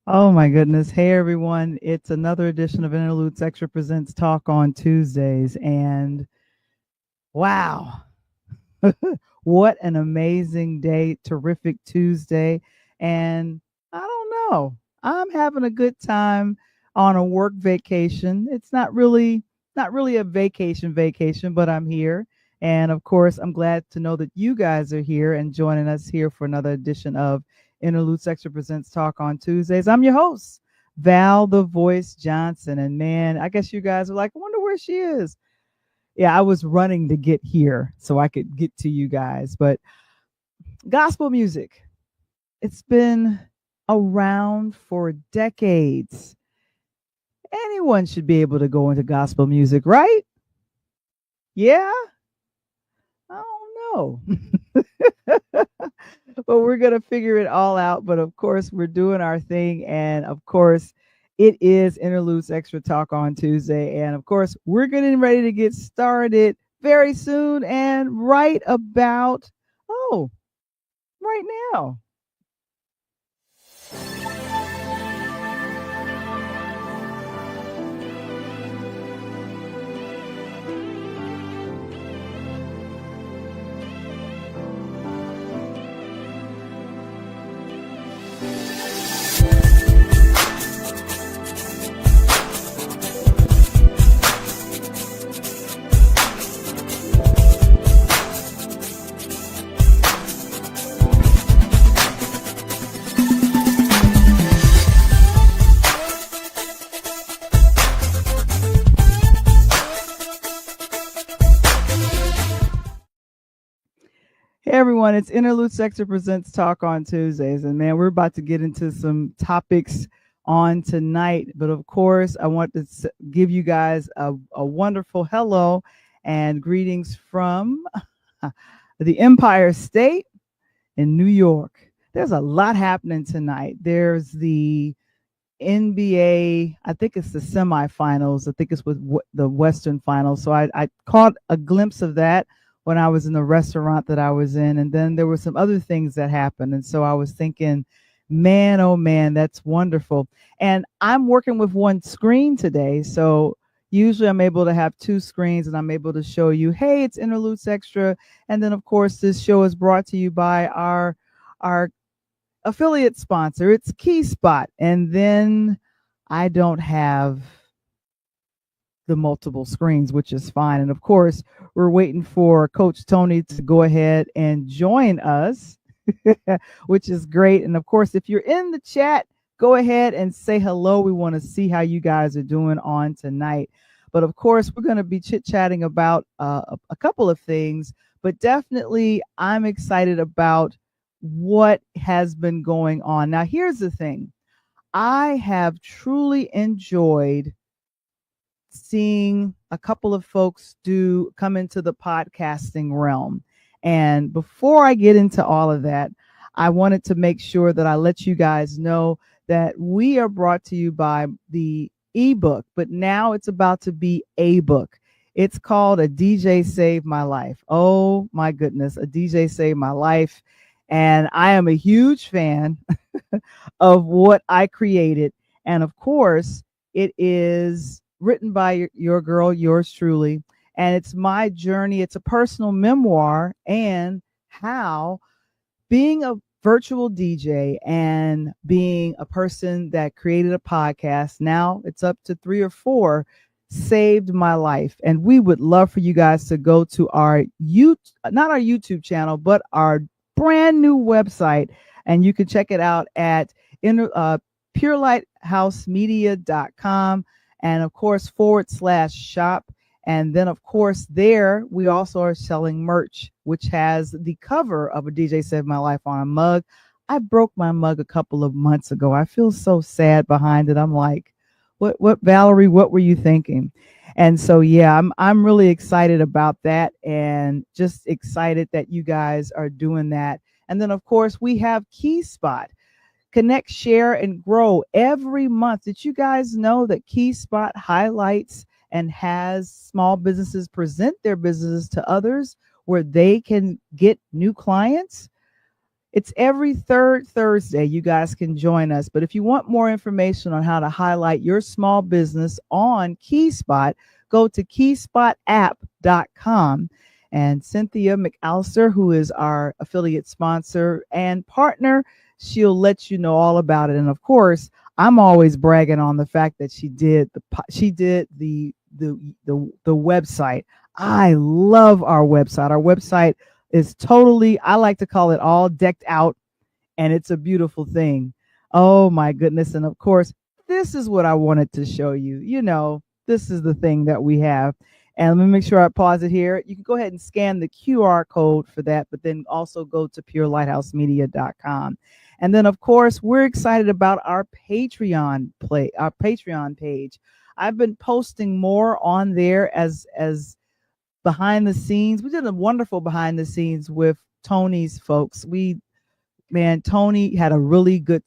Oh my goodness. Hey everyone. It's another edition of Interludes Extra Presents Talk on Tuesdays. And wow, what an amazing day. Terrific Tuesday. And I don't know. I'm having a good time on a work vacation. It's not really a vacation, but I'm here. And of course, I'm glad to know that you guys are here and joining us here for another edition of Interlude Extra Presents Talk on Tuesdays. I'm your host, Val the Voice Johnson. And man, I guess you guys are like, I wonder where she is. Yeah, I was running to get here so I could get to you guys. But gospel music, it's been around for decades. Anyone should be able to go into gospel music, right? Yeah? I don't know. But we're going to figure it all out. But of course, we're doing our thing. And of course, it is Interludes Extra Talk on Tuesday. And of course, we're getting ready to get started very soon and oh, right now. Hey everyone, it's Interlude Sector Presents Talk on Tuesdays. And man, we're about to get into some topics on tonight. But of course, I want to give you guys a wonderful hello and greetings from the Empire State in New York. There's a lot happening tonight. There's the NBA, I think it's the semifinals. I think it's with the Western Finals. So I caught a glimpse of that when I was in the restaurant that I was in. And then there were some other things that happened. And so I was thinking, man, oh man, that's wonderful. And I'm working with one screen today. So usually I'm able to have two screens and I'm able to show you, hey, it's Interludes Extra. And then, of course, this show is brought to you by our affiliate sponsor. It's Key Spot. And then I don't have the multiple screens, which is fine. And of course, we're waiting for Coach Tony to go ahead and join us, which is great. And of course, if you're in the chat, go ahead and say hello. We want to see how you guys are doing on tonight. But of course, we're going to be chit-chatting about a couple of things, but definitely I'm excited about what has been going on. Now, here's the thing. I have truly enjoyed seeing a couple of folks come into the podcasting realm. And before I get into all of that, I wanted to make sure that I let you guys know that we are brought to you by the ebook, but now it's about to be a book. It's called A DJ Saved My Life. Oh my goodness, A DJ Saved My Life. And I am a huge fan of what I created. And of course, it is written by your girl, yours truly. And it's my journey. It's a personal memoir and how being a virtual DJ and being a person that created a podcast, now it's up to 3 or 4, saved my life. And we would love for you guys to go to our not our YouTube channel, but our brand new website. And you can check it out at purelightHousemedia.com. And of course, /shop. And then, of course, there we also are selling merch, which has the cover of A DJ Saved My Life on a mug. I broke my mug a couple of months ago. I feel so sad behind it. I'm like, what, Valerie, what were you thinking? And so, yeah, I'm really excited about that and just excited that you guys are doing that. And then, of course, we have Key Spot. Connect, share, and grow every month. Did you guys know that Key Spot highlights and has small businesses present their businesses to others where they can get new clients? It's every third Thursday. You guys can join us. But if you want more information on how to highlight your small business on KeySpot, go to keyspot.app.com. And Cynthia McAllister, who is our affiliate sponsor and partner, she'll let you know all about it. And of course, I'm always bragging on the fact that she did the website. I love our website. Our website is totally, I like to call it all decked out, and it's a beautiful thing. Oh my goodness. And of course, this is what I wanted to show you. This is the thing that we have. And let me make sure I pause it here. You can go ahead and scan the QR code for that, but then also go to purelightHousemedia.com. And then, of course, we're excited about our Patreon page. I've been posting more on there as behind the scenes. We did a wonderful behind the scenes with Tony's folks. Tony had a really good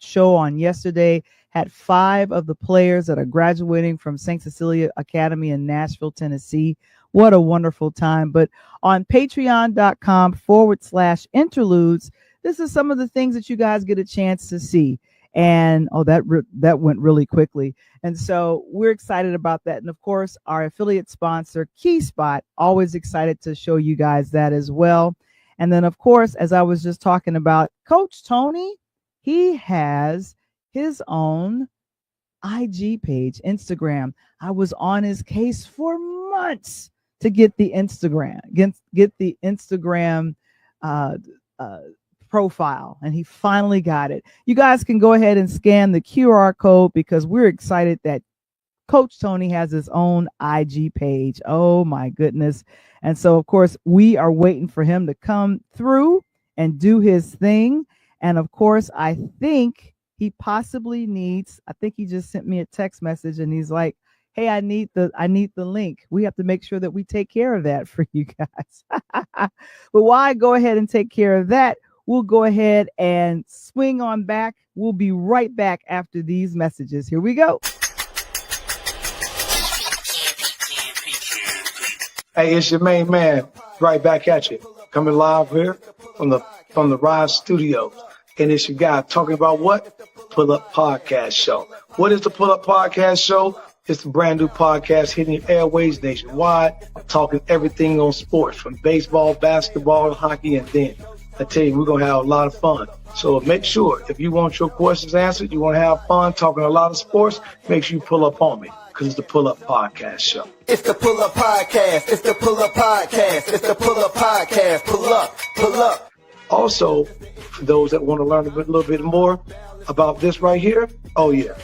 show on yesterday. Had 5 of the players that are graduating from St. Cecilia Academy in Nashville, Tennessee. What a wonderful time. But on patreon.com/interludes, this is some of the things that you guys get a chance to see. And that went really quickly. And so we're excited about that. And of course, our affiliate sponsor, KeySpot, always excited to show you guys that as well. And then, of course, as I was just talking about, Coach Tony, he has his own IG page, Instagram. I was on his case for months to get the Instagram, profile, and he finally got it. You guys can go ahead and scan the QR code because we're excited that Coach Tony has his own IG page. Oh my goodness. And so of course we are waiting for him to come through and do his thing. And of course, I think he just sent me a text message and he's like, hey, I need the link. We have to make sure that we take care of that for you guys. But while I go ahead and take care of that, we'll go ahead and swing on back. We'll be right back after these messages. Here we go. Hey, it's your main man, right back at you. Coming live here from the Rise Studios. And it's your guy talking about what? Pull Up Podcast Show. What is the Pull Up Podcast Show? It's a brand new podcast hitting your airways nationwide. I'm talking everything on sports, from baseball, basketball, hockey, and then I tell you, we're going to have a lot of fun. So make sure, if you want your questions answered, you want to have fun talking a lot of sports, make sure you pull up on me, because it's the Pull Up Podcast Show. It's the Pull Up Podcast. It's the Pull Up Podcast. It's the Pull Up Podcast. Pull up, pull up. Also, for those that want to learn a little bit more about this right here, oh yeah.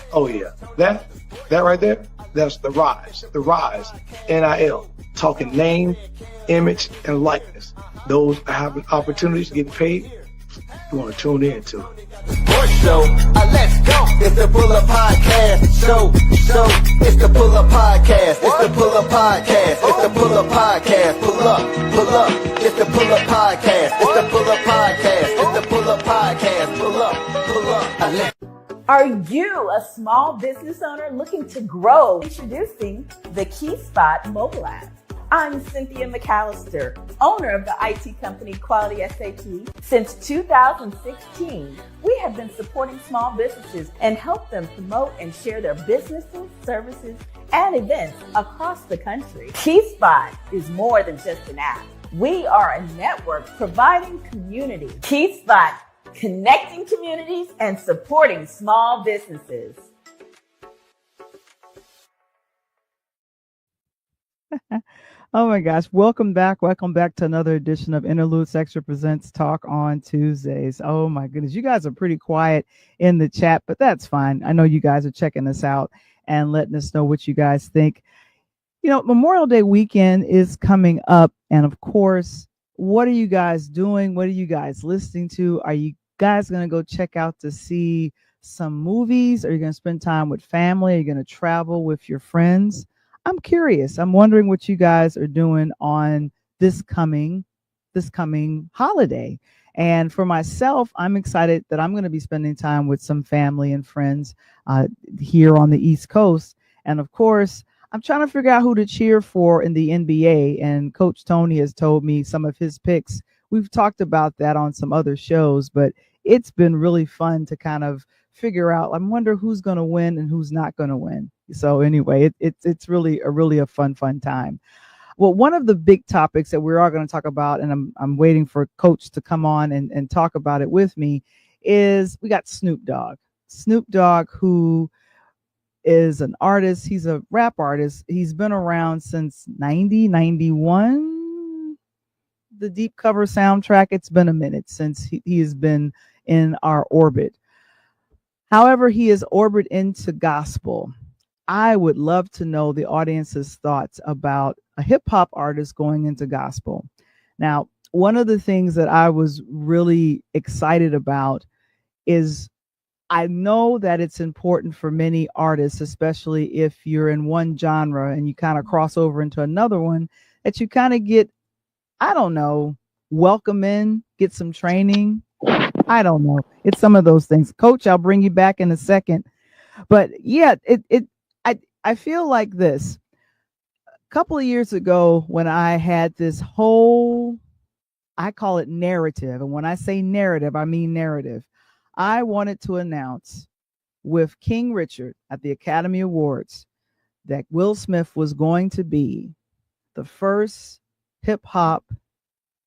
That right there, that's the Rise, NIL, talking name, image, and likeness. Those having opportunities, getting paid, you want to tune in to it. Sports show, let's go. It's the Pull Up Podcast show. It's the Pull Up Podcast. It's the Pull Up Podcast. It's the Pull Up Podcast. Pull up. It's the Pull Up Podcast. It's the Pull Up Podcast. It's the Pull Up Podcast. Pull up. Are you a small business owner looking to grow? Introducing the KeySpot mobile app. I'm Cynthia McAllister, owner of the IT company Quality SAP. Since 2016, we have been supporting small businesses and help them promote and share their businesses, services, and events across the country. KeySpot is more than just an app. We are a network providing community. KeySpot, connecting communities and supporting small businesses. Oh my gosh. Welcome back to another edition of Interludes Extra Presents Talk on Tuesdays. Oh my goodness. You guys are pretty quiet in the chat, but that's fine. I know you guys are checking us out and letting us know what you guys think. Memorial Day weekend is coming up. And of course, what are you guys doing? What are you guys listening to? Are you guys going to go check out to see some movies? Are you going to spend time with family? Are you going to travel with your friends? I'm curious. I'm wondering what you guys are doing on this coming holiday. And for myself, I'm excited that I'm going to be spending time with some family and friends here on the East Coast. And of course, I'm trying to figure out who to cheer for in the NBA. And Coach Tony has told me some of his picks we've talked about that on some other shows, but it's been really fun to kind of figure out. I wonder who's going to win and who's not going to win. So anyway, it's really a fun time. Well, one of the big topics that we're all going to talk about, and I'm waiting for Coach to come on and talk about it with me, is we got Snoop Dogg. Snoop Dogg, who is an artist. He's a rap artist. He's been around since 91. The Deep Cover soundtrack. It's been a minute since he has been in our orbit. However, he is orbit into gospel. I would love to know the audience's thoughts about a hip hop artist going into gospel. Now, one of the things that I was really excited about is I know that it's important for many artists, especially if you're in one genre and you kind of cross over into another one, that you kind of get, I don't know, welcome in, get some training. I don't know. It's some of those things. Coach, I'll bring you back in a second. But yeah, I feel like this. A couple of years ago, when I had this whole, I call it narrative. And when I say narrative, I mean narrative. I wanted to announce with King Richard at the Academy Awards that Will Smith was going to be the first hip hop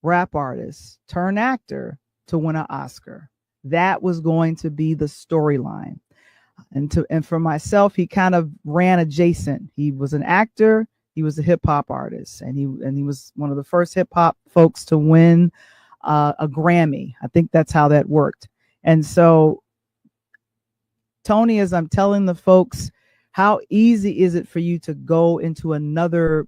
rap artist turned actor to win an Oscar. That was going to be the storyline. And for myself, he kind of ran adjacent. He was an actor. He was a hip hop artist, and he was one of the first hip hop folks to win a Grammy. I think that's how that worked. And so, Tony, as I'm telling the folks, how easy is it for you to go into another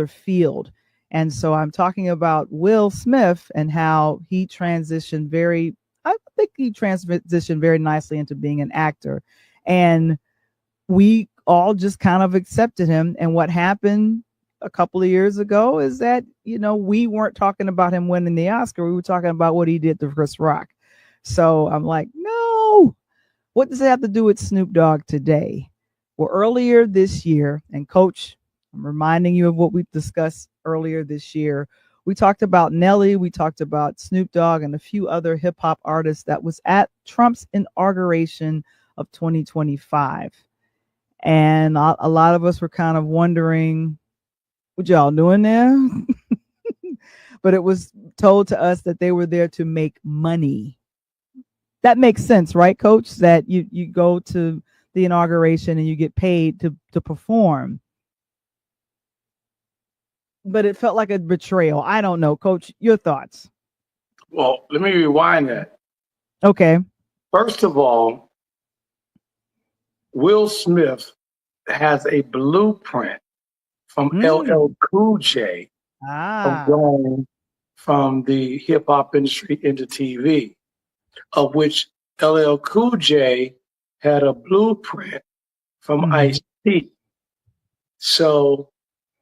field? And so I'm talking about Will Smith and how he transitioned very nicely into being an actor. And we all just kind of accepted him. And what happened a couple of years ago is that, we weren't talking about him winning the Oscar. We were talking about what he did to Chris Rock. So I'm like, no, what does it have to do with Snoop Dogg today? Well, earlier this year, and Coach, I'm reminding you of what we discussed earlier this year. We talked about Nelly, we talked about Snoop Dogg and a few other hip hop artists that was at Trump's inauguration of 2025. And a lot of us were kind of wondering, what y'all doing there? But it was told to us that they were there to make money. That makes sense, right, Coach? That you go to the inauguration and you get paid to perform. But it felt like a betrayal. I don't know. Coach, your thoughts? Well, let me rewind that. Okay. First of all, Will Smith has a blueprint from LL Cool J of going from the hip hop industry into TV, of which LL Cool J had a blueprint from Ice-T. So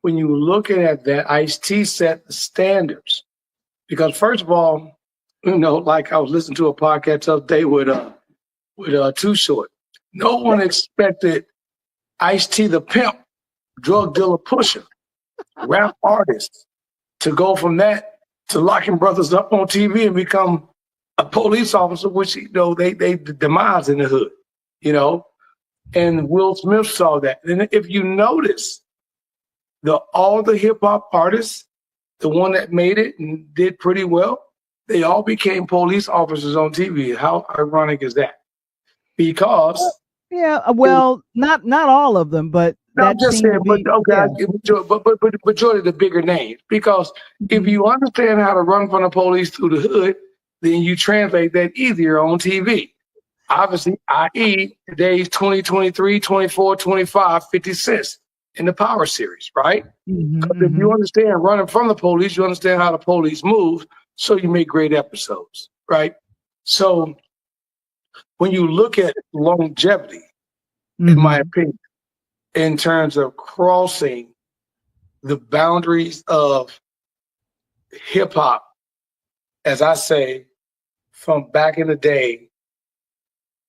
when you look at that, Ice-T set the standards. Because first of all, like I was listening to a podcast the other day with Too Short. No one expected Ice-T the pimp, drug dealer pusher, rap artist, to go from that to locking brothers up on TV and become a police officer, which they demise in the hood, And Will Smith saw that. And if you notice, all the hip hop artists, the one that made it and did pretty well, they all became police officers on TV. How ironic is that? Because well, not all of them, but I'm just saying. But majority the bigger names. Because if you understand how to run from the police through the hood, then you translate that easier on TV. Obviously, i.e., today's 2023, 24, 25, 50 cents in the Power series, right? Because if you understand running from the police, you understand how the police move, so you make great episodes, right? So when you look at longevity, in my opinion, in terms of crossing the boundaries of hip hop, as I say, from back in the day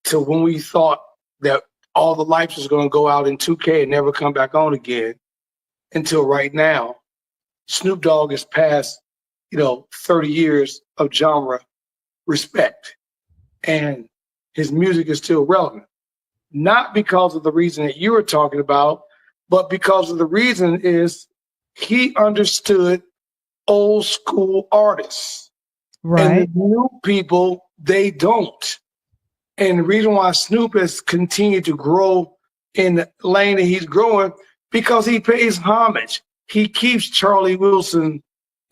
to when we thought that all the lights was going to go out in 2K and never come back on again, until right now, Snoop Dogg has passed 30 years of genre respect. And his music is still relevant. Not because of the reason that you were talking about, but because of the reason is he understood old school artists. And the Right. new people, they don't. And the reason why Snoop has continued to grow in the lane that he's growing, because he pays homage. He keeps Charlie Wilson,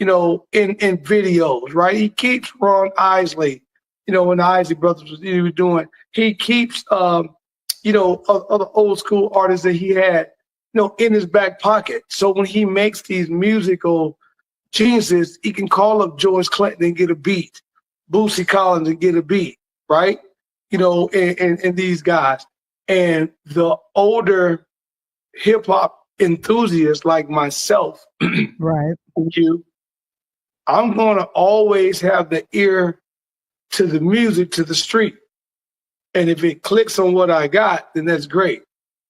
in videos, right? He keeps Ron Isley, when the Isley Brothers was doing. He keeps, other old school artists that he had, in his back pocket. So when he makes these musical geniuses, he can call up George Clinton and get a beat, Bootsy Collins and get a beat, right? And these guys. And the older hip hop enthusiasts like myself, Right. you, I'm going to always have the ear to the music, to the street. And if it clicks on what I got, then that's great.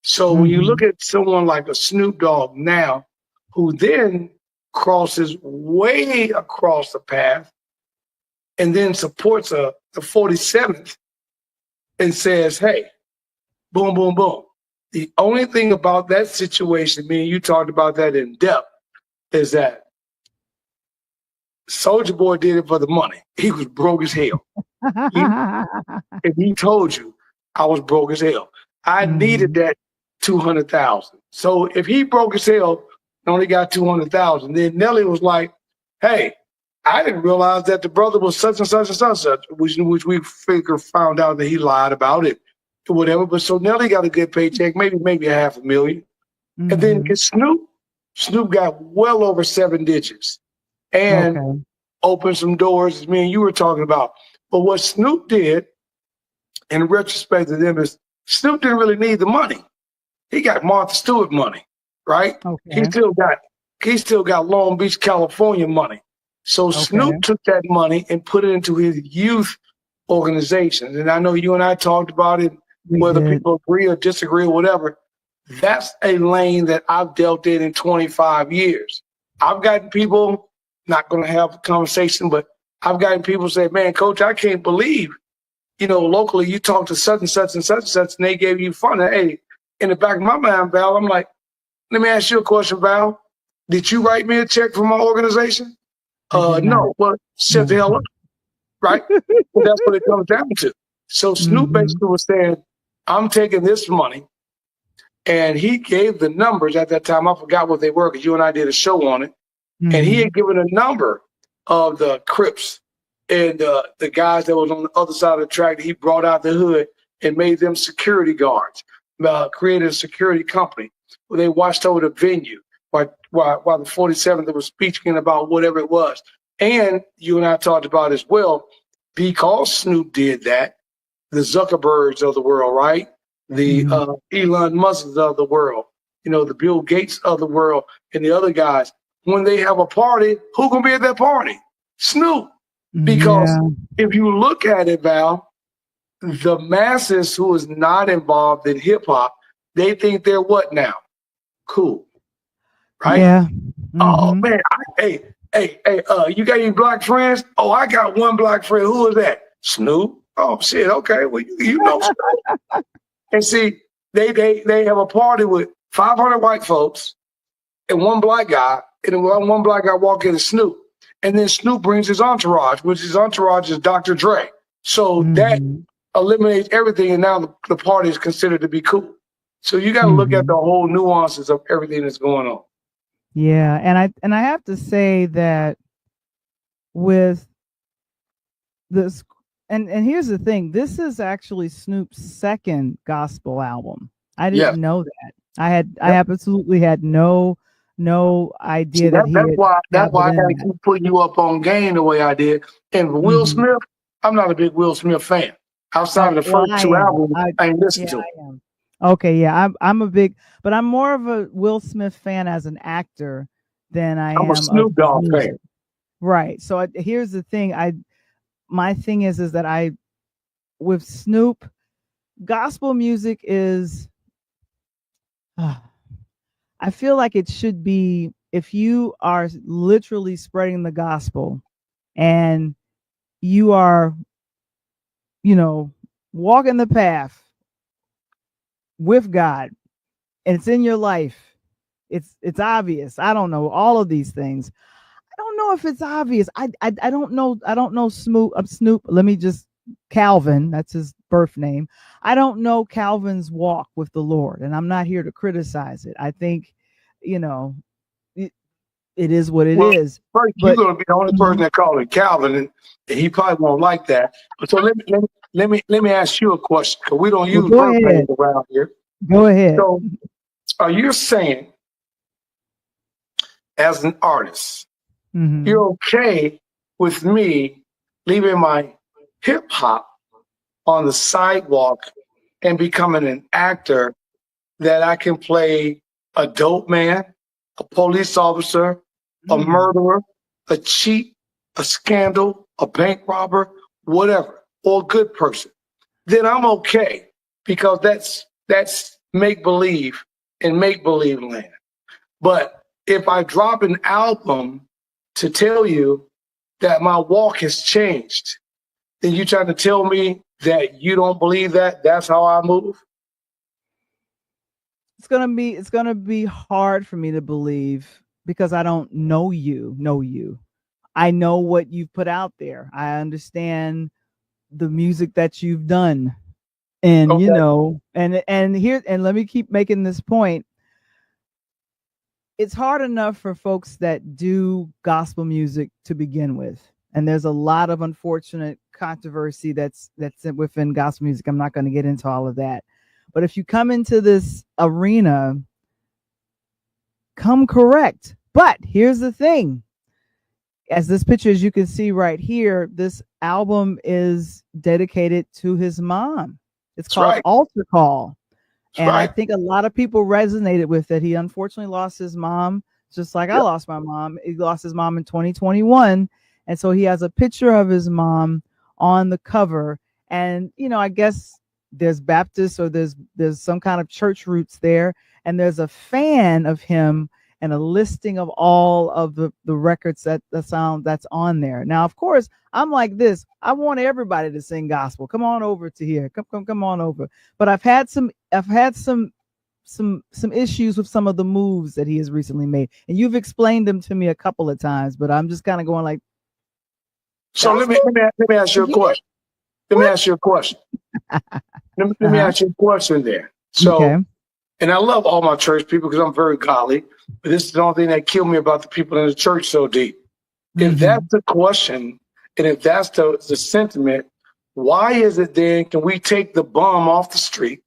So when you look at someone like a Snoop Dogg now, who then crosses way across the path and then supports the 47th and says, hey, boom, boom, boom. The only thing about that situation, me and you talked about that in depth, is that Soulja Boy did it for the money. He was broke as hell. And he told you, I was broke as hell. I needed that 200,000. So if he broke as hell and only got 200,000, then Nelly was like, hey, I didn't realize that the brother was such and such and such, such, which we found out that he lied about it or whatever. But so Nelly got a good paycheck, maybe $500,000. And then get Snoop got well over 7 digits and opened some doors, as me and you were talking about. But what Snoop did, in retrospect to them, is Snoop didn't really need the money. He got Martha Stewart money, right? Okay. He still got Long Beach, California money. So Snoop took that money and put it into his youth organizations. And I know you and I talked about it, whether people agree or disagree or whatever. That's a lane that I've dealt in 25 years. I've gotten people, not going to have a conversation, but I've gotten people say, man, coach, I can't believe, locally you talked to such and such and such and such, and they gave you fun. Hey, in the back of my mind, Val, I'm like, let me ask you a question, Val. Did you write me a check from my organization? No. Well, shut the hell up, right? Well, that's what it comes down to. So Snoop basically was saying, I'm taking this money, and he gave the numbers at that time. I forgot what they were because you and I did a show on it. And he had given a number of the Crips and the guys that was on the other side of the track that he brought out the hood and made them security guards, created a security company where they watched over the venue while the 47th was speaking about whatever it was. And you and I talked about as well, because Snoop did that, the Zuckerbergs of the world, right? The Elon Musks of the world, the Bill Gates of the world and the other guys. When they have a party, who gonna be at that party? Snoop. Because if you look at it, Val, the masses who is not involved in hip hop, they think they're what now? Cool. Right? Yeah. Oh man, hey, you got any black friends? Oh, I got one black friend. Who is that? Snoop. Oh shit, okay. Well, you know Snoop. And see, they have a party with 500 white folks and one black guy, and one black guy walk in and Snoop. And then Snoop brings his entourage, which his entourage is Dr. Dre. So that eliminates everything, and now the party is considered to be cool. So you got to look at the whole nuances of everything that's going on. Yeah, and I have to say that with this, and here's the thing, this is actually Snoop's second gospel album. I didn't know that. I absolutely had no idea that he that's why I had to keep putting you up on game the way I did. And Will Smith, I'm not a big Will Smith fan. Outside of the first 2 albums, I ain't listened to him. Okay, yeah, I'm a big, but I'm more of a Will Smith fan as an actor than I'm a Snoop Dogg fan. Right. So here's the thing. My thing is that with Snoop, gospel music is, I feel like it should be, if you are literally spreading the gospel, and you are, walking the path with God, and it's in your life. It's obvious. I don't know all of these things. I don't know if it's obvious. I don't know. I don't know Snoop. Let me just Calvin. That's his birth name. I don't know Calvin's walk with the Lord, and I'm not here to criticize it. I think, it, it is what it is. First, you're going to be the only person that called it Calvin, and he probably won't like that. But so let me ask you a question, because we don't use birth names around here. Go ahead. So, are you saying, as an artist, you're okay with me leaving my hip hop on the sidewalk and becoming an actor that I can play a dope man, a police officer, a murderer, a cheat, a scandal, a bank robber, whatever, or a good person? Then I'm okay, because that's make-believe in make-believe land. But if I drop an album to tell you that my walk has changed, then you trying to tell me that you don't believe that that's how I move? It's gonna be hard for me to believe, because I don't know you. I know what you've put out there. I understand the music that you've done. And Okay. and let me keep making this point. It's hard enough for folks that do gospel music to begin with. And there's a lot of unfortunate controversy that's within gospel music. I'm not going to get into all of that. But if you come into this arena, come correct. But here's the thing. As this picture, as you can see right here, this album is dedicated to his mom. It's called Altar Call. And I think a lot of people resonated with it. He unfortunately lost his mom, just like I lost my mom. He lost his mom in 2021. And so he has a picture of his mom on the cover. And, I guess there's Baptist, or there's some kind of church roots there. And there's a fan of him and a listing of all of the records that's on there. Now, of course, I'm like this. I want everybody to sing gospel. Come on over to here. Come on over. But I've had some issues with some of the moves that he has recently made, and you've explained them to me a couple of times. But I'm just kind of going like. So let me ask you a question. Let me ask you a question. Let me ask you a question there. So. And I love all my church people, because I'm very godly, but this is the only thing that killed me about the people in the church so deep. If that's the question, and if that's the sentiment, why is it then can we take the bum off the street,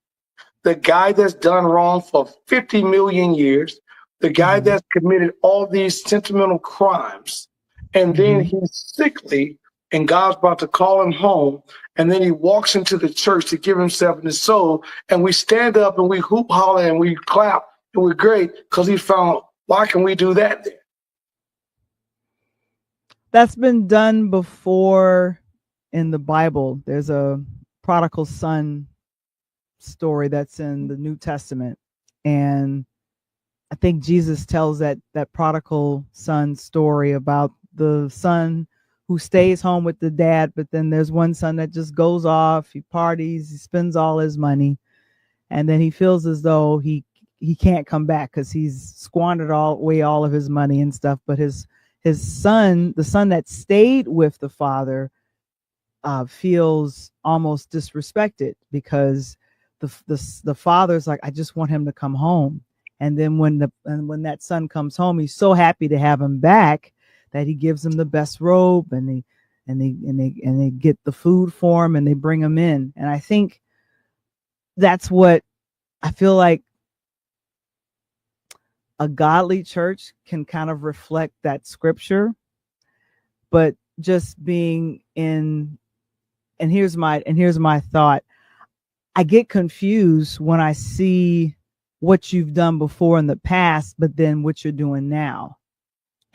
the guy that's done wrong for 50 million years, the guy that's committed all these sentimental crimes, and then he's sickly and God's about to call him home, and then he walks into the church to give himself and his soul, and we stand up and we hoop, holler, and we clap, and we're great because he found, why can we do that then? That's been done before in the Bible. There's a prodigal son story that's in the New Testament, and I think Jesus tells that prodigal son story about the son who stays home with the dad, but then there's one son that just goes off, he parties, he spends all his money, and then he feels as though he can't come back because he's squandered all of his money and stuff. But his son, the son that stayed with the father, feels almost disrespected, because the father's like, I just want him to come home. And then when that son comes home, he's so happy to have him back that he gives him the best robe, and they get the food for him, and they bring him in. And I think that's what I feel like a godly church can kind of reflect, that scripture. But just being in, and here's my thought. I get confused when I see what you've done before in the past, but then what you're doing now.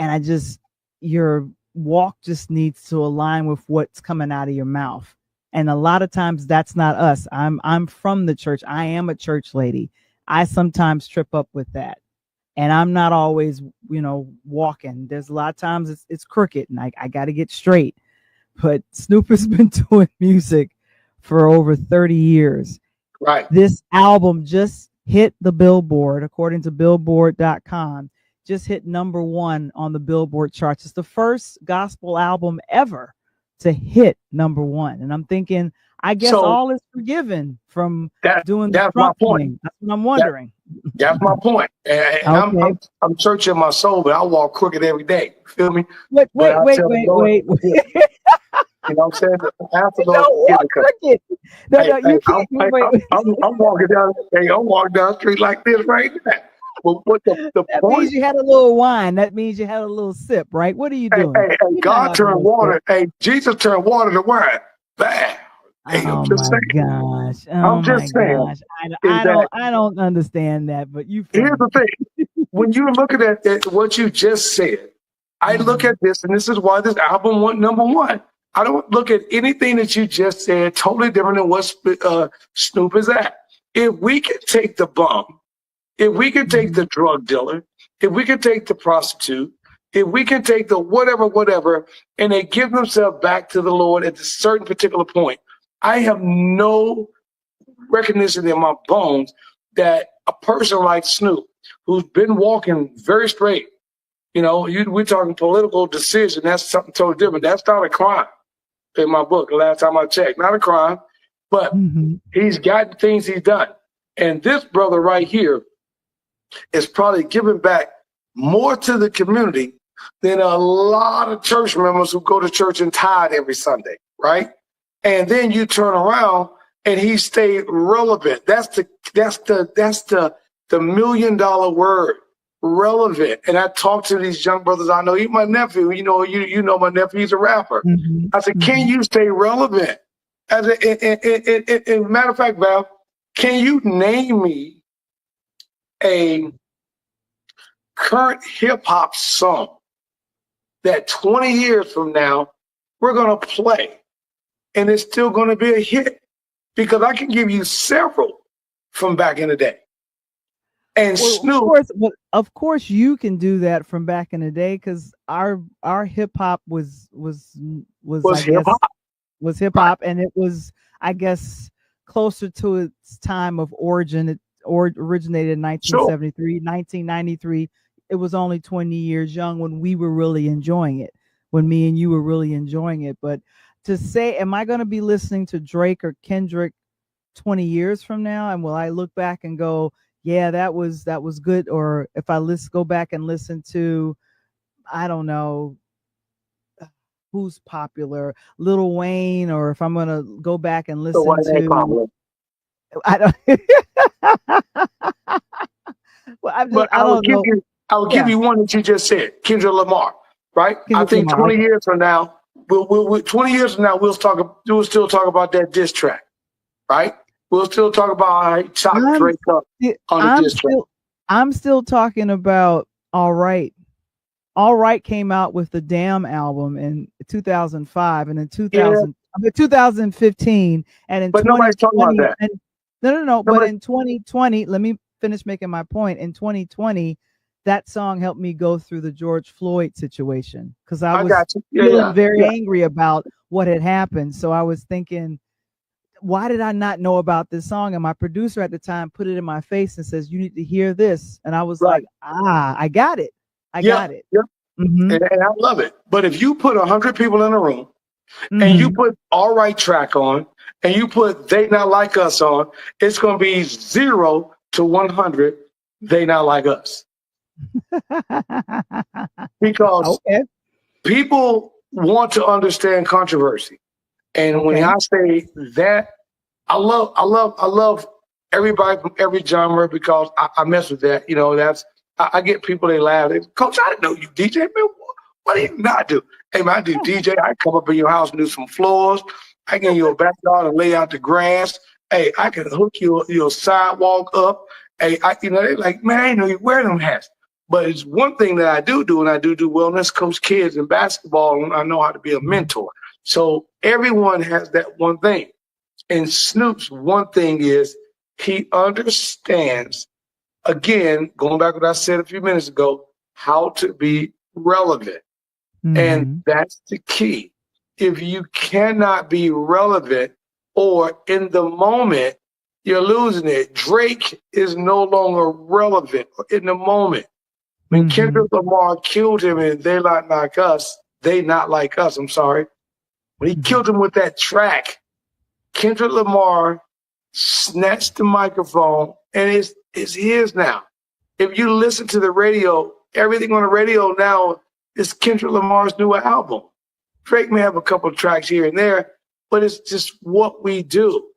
And your walk just needs to align with what's coming out of your mouth. And a lot of times that's not us. I'm from the church. I am a church lady. I sometimes trip up with that. and I'm not always, walking. There's a lot of times it's crooked, and I got to get straight. But Snoop has been doing music for over 30 years. Right. This album just hit the Billboard, according to Billboard.com, just hit #1 on the Billboard charts. It's the first gospel album ever to hit #1. And I'm thinking, I guess all is forgiven from doing the Trump thing. That's what I'm wondering. That's my point. And Okay. I'm searching my soul, but I walk crooked every day. You feel me? Wait. You know what I'm saying? Don't walk crooked. No, you can't. Wait. I'm walking down. Hey, I'm walking down the street like this right now. Well, what the that point? means you had a little wine. That means you had a little sip, right? What are you doing? Hey, God turned water. Hey, Jesus turned water to wine. Bam. Hey, oh my gosh! Oh my gosh! I don't understand that, but you. Here's the thing: when you're looking at what you just said, I look at this, and this is why this album went #1. I don't look at anything that you just said totally different than what Snoop is at. If we can take the bum, if we can take the drug dealer, if we can take the prostitute, if we can take the whatever, and they give themselves back to the Lord at a certain particular point, I have no recognition in my bones that a person like Snoop, who's been walking very straight, we're talking political decision. That's something totally different. That's not a crime in my book. The last time I checked, not a crime, but he's got things he's done. And this brother right here is probably giving back more to the community than a lot of church members who go to church and tithe every Sunday, right? And then you turn around and he stayed relevant. That's the $1 million word, relevant. And I talk to these young brothers. I know he's my nephew. You know my nephew. He's a rapper. I said, can you stay relevant? As a matter of fact, Val, can you name me a current hip hop song that 20 years from now we're gonna play? And it's still going to be a hit, because I can give you several from back in the day. And Snoop, of course, you can do that from back in the day, because our hip hop was hip hop, and it was, I guess, closer to its time of origin. It originated in 1973, 1993. It was only 20 years young when we were really enjoying it, when me and you were really enjoying it, but. To say, am I going to be listening to Drake or Kendrick 20 years from now? And will I look back and go, yeah, that was good? Or if I go back and listen to, I don't know, who's popular, Lil Wayne, or if I'm going to go back and listen to, I don't. Well, I will give you one that you just said, Kendrick Lamar, right? I think 20 years from now. 20 years from now, we'll still talk about that diss track, right? We'll still talk about how he chopped Drake up on the diss track. I'm still talking about All Right. All Right came out with the Damn album in 2005, and in 2015, and in 2020. No. But in 2020, let me finish making my point. In 2020. That song helped me go through the George Floyd situation, because I was feeling very angry about what had happened. So I was thinking, why did I not know about this song? And my producer at the time put it in my face and says, you need to hear this. And I was like, I got it. I got it. Yeah. And I love it. But if you put 100 people in a room and you put All Right track on and you put They Not Like Us on, it's going to be 0 to 100 They Not Like Us. Because people want to understand controversy, and when I say that, I love everybody from every genre, because I mess with that. I get people, they laugh. Coach, I didn't know you DJ. Man, what do you not do? Hey man, I do DJ. I come up in your house and do some floors. I get you a backyard and lay out the grass. Hey, I can hook your sidewalk up. Hey, they're like, man, I didn't know you wear them hats. But it's one thing that I do, and I do wellness, coach kids in basketball, and I know how to be a mentor. So everyone has that one thing. And Snoop's one thing is he understands again, going back to what I said a few minutes ago, how to be relevant. And that's the key. If you cannot be relevant or in the moment, you're losing it. Drake is no longer relevant in the moment. When Kendrick Lamar killed him and They Not Like Us, They Not Like Us, I'm sorry. When he killed him with that track, Kendrick Lamar snatched the microphone and it's his now. If you listen to the radio, everything on the radio now is Kendrick Lamar's new album. Drake may have a couple of tracks here and there, but it's just what we do.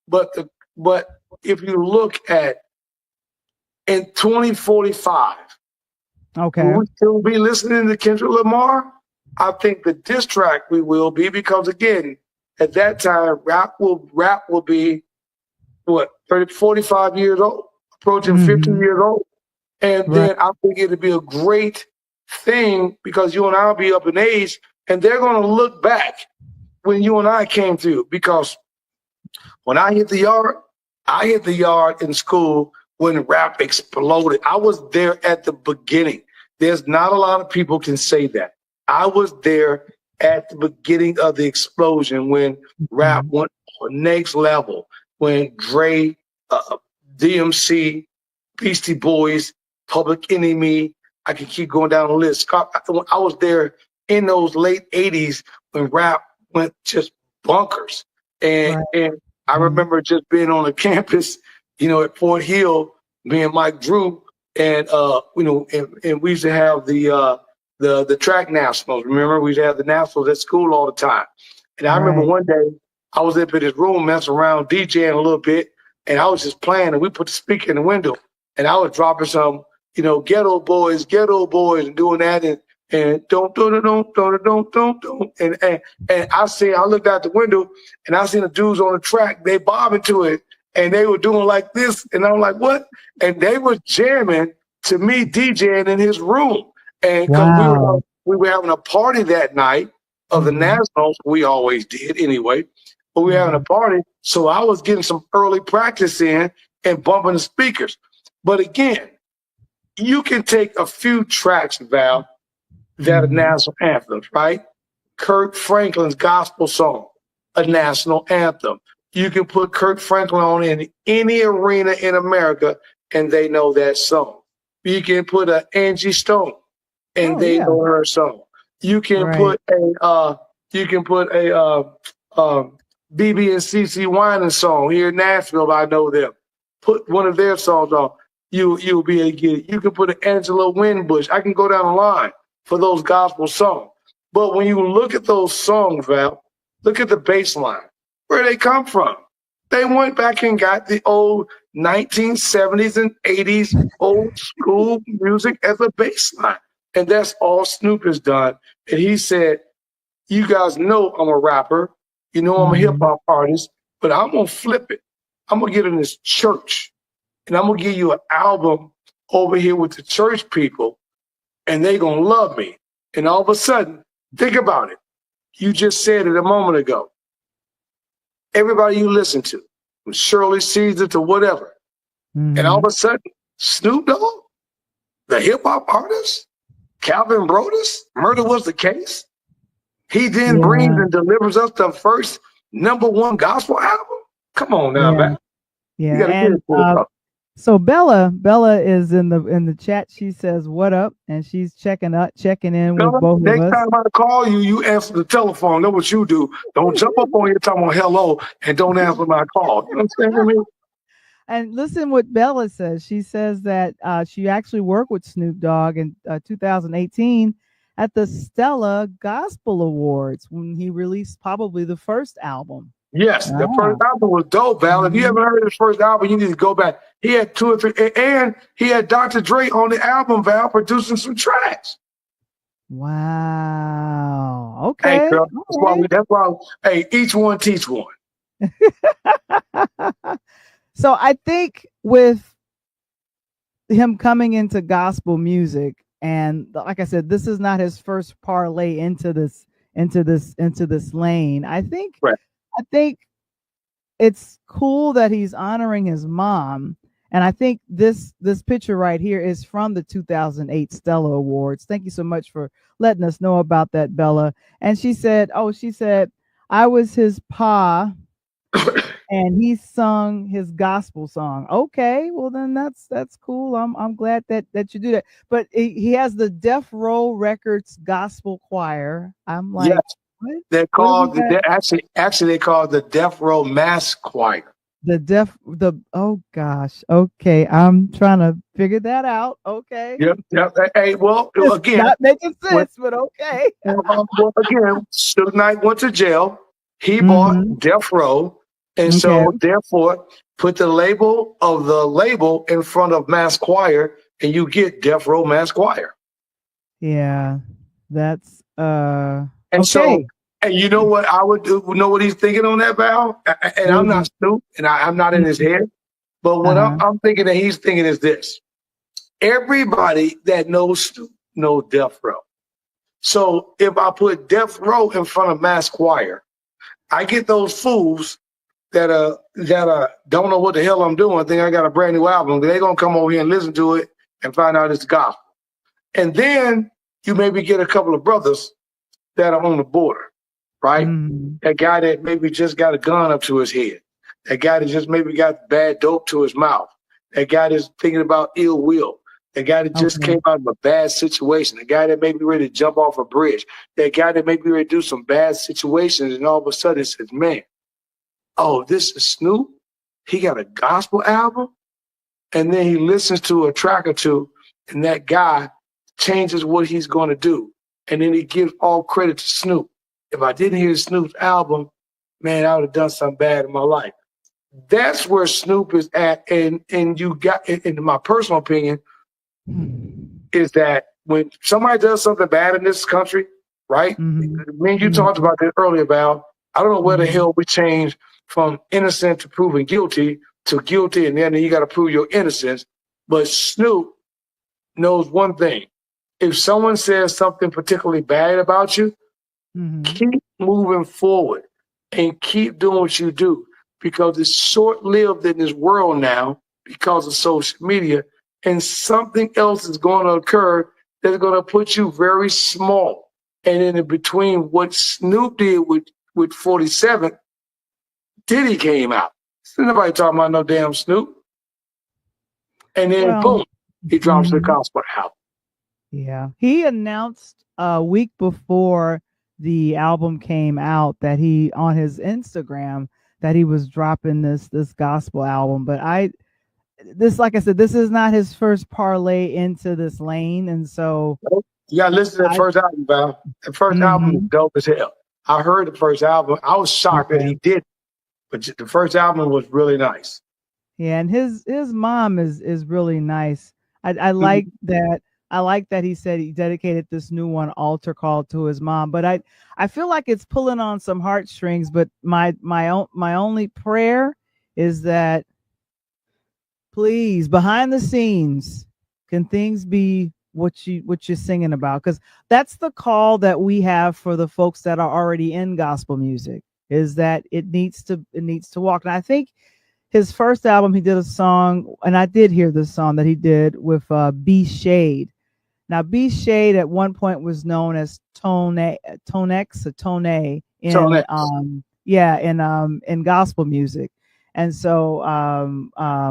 But if you look at in 2045, will we still be listening to Kendrick Lamar? I think the diss track we will be, because again, at that time, rap will be what, 45 years old, approaching 50 years old. And then I think it'd be a great thing because you and I will be up in age and they're going to look back when you and I came through. Because when I hit the yard in school when rap exploded. I was there at the beginning. There's not a lot of people can say that. I was there at the beginning of the explosion when rap went to the next level, when Dre, DMC, Beastie Boys, Public Enemy, I can keep going down the list. I was there in those late 80s when rap went just bonkers. And I remember just being on the campus, at Fort Hill, me and Mike Drew, and and we used to have the track nationals. Remember, we used to have the nationals at school all the time. And I remember one day I was up in his room messing around, DJing a little bit, and I was just playing, and we put the speaker in the window, and I was dropping some, ghetto boys, and doing that, and don't, and I looked out the window, and I seen the dudes on the track, they bobbing to it, and they were doing like this, and I'm like, what? And they were jamming to me DJing in his room, and because we were having a party that night of the Nationals, we always did anyway, but we were having a party, so I was getting some early practice in and bumping the speakers. But again, you can take a few tracks, Val, that are national anthems, right? Kirk Franklin's gospel song, a national anthem. You can put Kirk Franklin on in any arena in America, and they know that song. You can put a Angie Stone, and they know her song. You can put a BB and CC Winan song here in Nashville. I know them. Put one of their songs on. You'll be able to get it. You can put an Angela Winbush. I can go down the line for those gospel songs. But when you look at those songs, Val, look at the bass line. Where they come from? They went back and got the old 1970s and 80s old school music as a bass line. And that's all Snoop has done. And he said, you guys know I'm a rapper. I'm a hip hop artist, but I'm going to flip it. I'm going to get in this church and I'm going to give you an album over here with the church people and they going to love me. And all of a sudden, think about it. You just said it a moment ago. Everybody you listen to, from Shirley Caesar to whatever. And all of a sudden, Snoop Dogg, the hip hop artist, Calvin Brodus, Murder Was the Case. He then brings and delivers us the first #1 gospel album. Come on now, man. Yeah, and so Bella is in the chat. She says, "What up?" and she's checking in with both of us. Next time I call you, you answer the telephone. Know what you do? Don't jump up on here talking about hello and don't answer my call. You know what I'm saying to me? And listen what Bella says. She says that she actually worked with Snoop Dogg in 2018 at the Stella Gospel Awards when he released probably the first album. Yes, the first album was dope, Val. If you haven't heard his first album, you need to go back. He had 2 or 3, and he had Dr. Dre on the album, Val, producing some tracks. Wow. Okay. Hey, girl, that's why, hey, each one teach one. So I think with him coming into gospel music, and like I said, this is not his first parlay into this lane. I think it's cool that he's honoring his mom And I think this picture right here is from the 2008 Stella Awards. Thank you so much for letting us know about that, Bella. And she said, I was his pa and he sung his gospel song. Okay, well then that's cool. I'm glad that you do that. But he has the Death Row Records Gospel Choir. I'm Yes, like, what? they're What do we called got? actually they called the Death Row Mass Choir. Oh gosh. Okay, I'm trying to figure that out. Okay, Yep, yep. Hey, well, it's again, not making when, sense, but okay. well, again, Suge Knight went to jail. He Mm-hmm. bought Death Row, and Okay. so therefore put the label of the label in front of Mass Choir, and you get Death Row Mass Choir. Yeah, that's And so, okay. and you know what I would do? Know what he's thinking on that, Val? And What I'm is not he? Snoop, and I'm not in his head. But what Uh-huh. I'm thinking that he's thinking is this: everybody that knows Snoop knows Death Row. So if I put Death Row in front of Mass Choir, I get those fools that don't know what the hell I'm doing. Think I got a brand new album. They're gonna come over here and listen to it and find out it's gospel. And then you maybe get a couple of brothers that are on the border, right? Mm-hmm. That guy that maybe just got a gun up to his head. That guy that just maybe got bad dope to his mouth. That guy that's thinking about ill will. The guy that just Okay. came out of a bad situation. The guy that may be ready to jump off a bridge. That guy that may be ready to do some bad situations, and all of a sudden it says, man, oh, this is Snoop. He got a gospel album. And then he listens to a track or two, and that guy changes what he's going to do. And then he gives all credit to Snoop. If I didn't hear Snoop's album, man, I would have done something bad in my life. That's where Snoop is at. And you got, in my personal opinion, is that when somebody does something bad in this country, right? Mm-hmm. Me and you talked Mm-hmm. about that earlier, Val. I don't know where the Mm-hmm. hell we change from innocent to proven guilty to guilty, and then you got to prove your innocence. But Snoop knows one thing. If someone says something particularly bad about you, Mm-hmm. keep moving forward and keep doing what you do because it's short lived in this world now because of social media, and something else is going to occur that's going to put you very small. And in between what Snoop did with 47, Diddy came out. There's nobody talking about no damn Snoop. And then Well, boom, he drops the mm-hmm. gospel album. Yeah. He announced a week before the album came out that he on his Instagram that he was dropping this gospel album. But like I said, this is not his first parlay into this lane. And so You got to listen to the I first album, Val. The first album is mm-hmm. dope as hell. I heard the first album. I was shocked that Okay. he did, but the first album was really nice. Yeah, and his mom is really nice. I like Mhm. that. I like that he said he dedicated this new one altar call to his mom. But I feel like it's pulling on some heartstrings. But my only prayer is that please behind the scenes can things be what you're singing about, because that's the call that we have for the folks that are already in gospel music, is that it needs to walk. And I think his first album, he did a song, and I did hear this song that he did with B Shade. Now, B Shade at one point was known as Tonex or Tone So in next, in gospel music. And so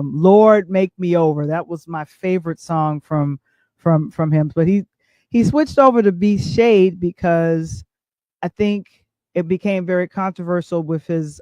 Lord Make Me Over, that was my favorite song from him. But he switched over to B Shade because I think it became very controversial with his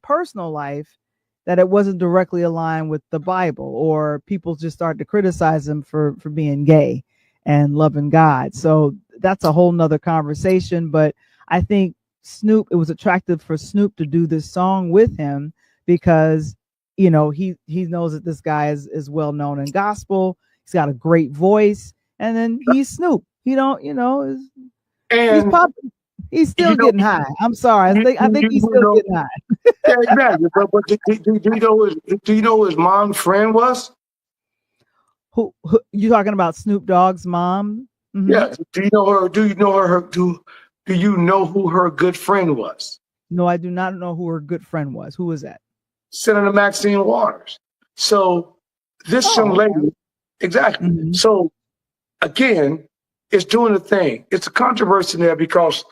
personal life, that it wasn't directly aligned with the Bible, or people just started to criticize him for being gay and loving God. So that's a whole nother conversation. But I think it was attractive for Snoop to do this song with him because, he knows that this guy is well known in gospel. He's got a great voice, and then he's Snoop. He don't, he's and popping. He's still you know, getting high. I'm sorry. I think he's you still know, getting high. yeah, exactly. But do you know who his mom's friend was? Who you talking about? Snoop Dogg's mom? Hmm. Yeah. Do you know her? Do you know her? Do you know who her good friend was? No, I do not know who her good friend was. Who was that? Senator Maxine Waters. So This young okay. lady, exactly. Mhm. So again, it's doing the thing. It's a controversy there because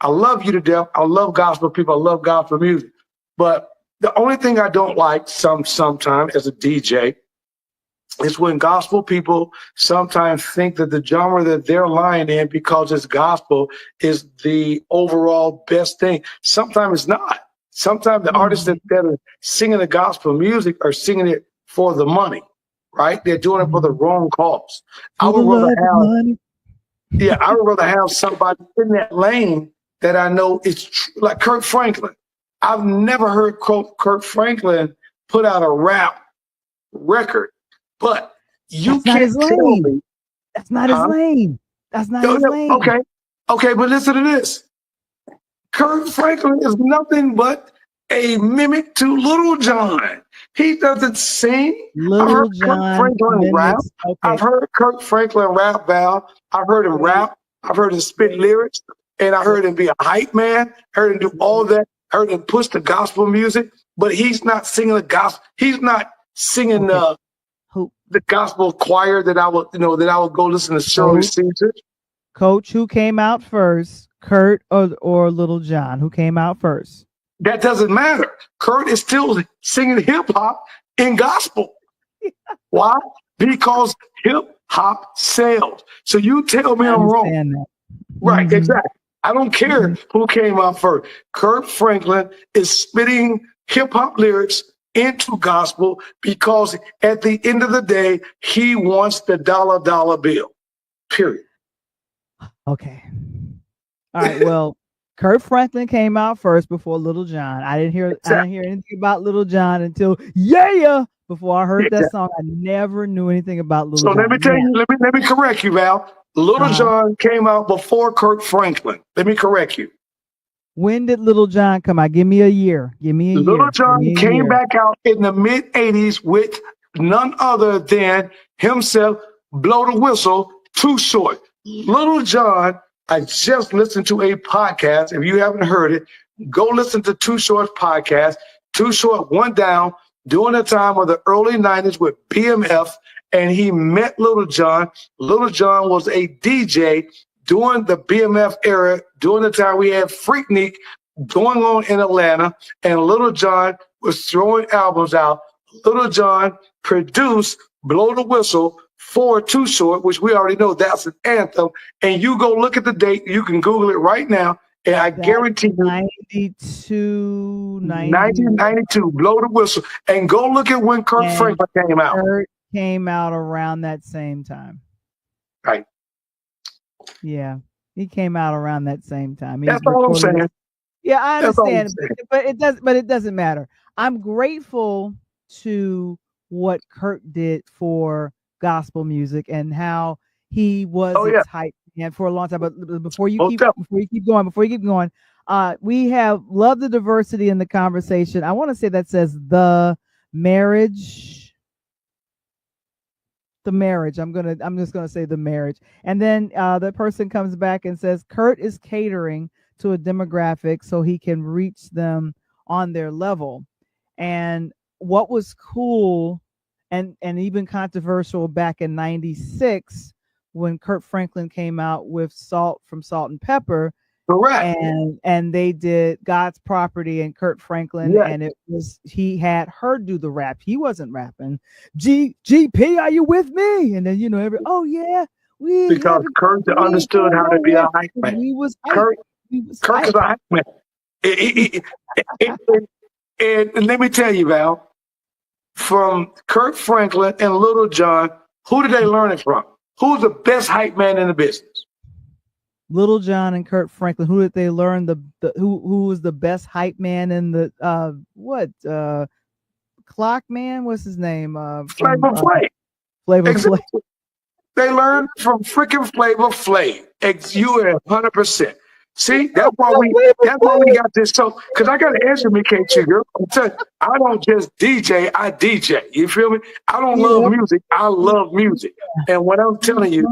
I love you to death. I love gospel people. I love gospel music. But the only thing I don't like sometimes as a DJ is when gospel people sometimes think that the genre that they're lying in because it's gospel is the overall best thing. Sometimes it's not. Sometimes the artists that are singing the gospel music are singing it for the money, right? They're doing it for the wrong cause. I For the would rather love of have, money. yeah, I would rather have somebody in that lane that I know is like Kirk Franklin. I've never heard Kirk Franklin put out a rap record, but you That's not can't his tell lane. me, That's not his huh? lane. That's not No, his no, lane. okay, okay, but listen to this. Kirk Franklin is nothing but a mimic to Little John. He doesn't sing. I've heard Little Kirk John Franklin rap. mimics. I've Okay, heard Kirk Franklin rap, Val. I've heard him wait, rap. I've heard him spit wait, lyrics, and I wait, heard him be a hype man. Heard him do all wait. that. Heard him push the gospel music, but he's not singing the gospel. He's not singing Okay, who, the gospel choir that I would go listen to Shirley coach, Caesar. coach, who came out first, Kurt or Little John? Who came out first? That doesn't matter. Kurt is still singing hip hop and gospel. Why? Because hip hop sells. So you tell me I I'm wrong. understand that. Right, Mm-hmm. exactly. I don't care who came out first. Kurt Franklin is spitting hip hop lyrics into gospel because at the end of the day, he wants the dollar bill. Period. Okay. All right. Well, Kurt Franklin came out first before Little John. I didn't hear anything about Little John until before I heard that song. I never knew anything about Little So John. let me tell you, let me correct you, Val. Little John came out before Kurt Franklin. Let me correct you. When did Little John come out? Give me a year. Give me a Little year. John Give me a came year. back out in the mid 80s with none other than himself, Blow the Whistle, Too Short. Little John, I just listened to a podcast. If you haven't heard it, go listen to Too Short's podcast. Too Short went down during the time of the early 90s with BMF, and he met Little John. Little John was a DJ during the BMF era, during the time we had Freaknik going on in Atlanta, and Little John was throwing albums out. Little John produced Blow the Whistle for Too Short, which we already know that's an anthem. And you go look at the date, you can Google it right now, and I guarantee you 92, 1992, Blow the Whistle. And go look at when Kirk and Franklin came out. Kurt came out around that same time. Right. Yeah. He came out around that same time. That's all I'm saying. Yeah, I That's all I'm understand, saying. but it doesn't matter. I'm grateful to what Kurt did for gospel music and how he was its hype man for a long time. But before you keep going, we have loved the diversity in the conversation. I want to say that says the marriage. The marriage. I'm just gonna say the marriage. And then the person comes back and says Kurt is catering to a demographic so he can reach them on their level. And what was cool and even controversial back in 96 when Kurt Franklin came out with Salt from Salt and Pepper. Correct. And they did God's Property and Kurt Franklin, and he had her do the rap. He wasn't rapping. GP, are you with me? And then because Kurt understood how to be a hype man. Kurt is a hype man. And let me tell you, Val, from Kurt Franklin and Little John, who did they learn it from? Who's the best hype man in the business? Little John and Kurt Franklin. Who did they learn who was the best hype man in the Clock Man? What's his name? Flavor Flav. Flavor Flav. They learned from freaking Flavor Flav. You are 100%. See, that's why we got this. So, because I got to answer me, KT, girl. I'm telling you, I don't just DJ, I DJ. You feel me? I don't love music. I love music. And what I'm telling you,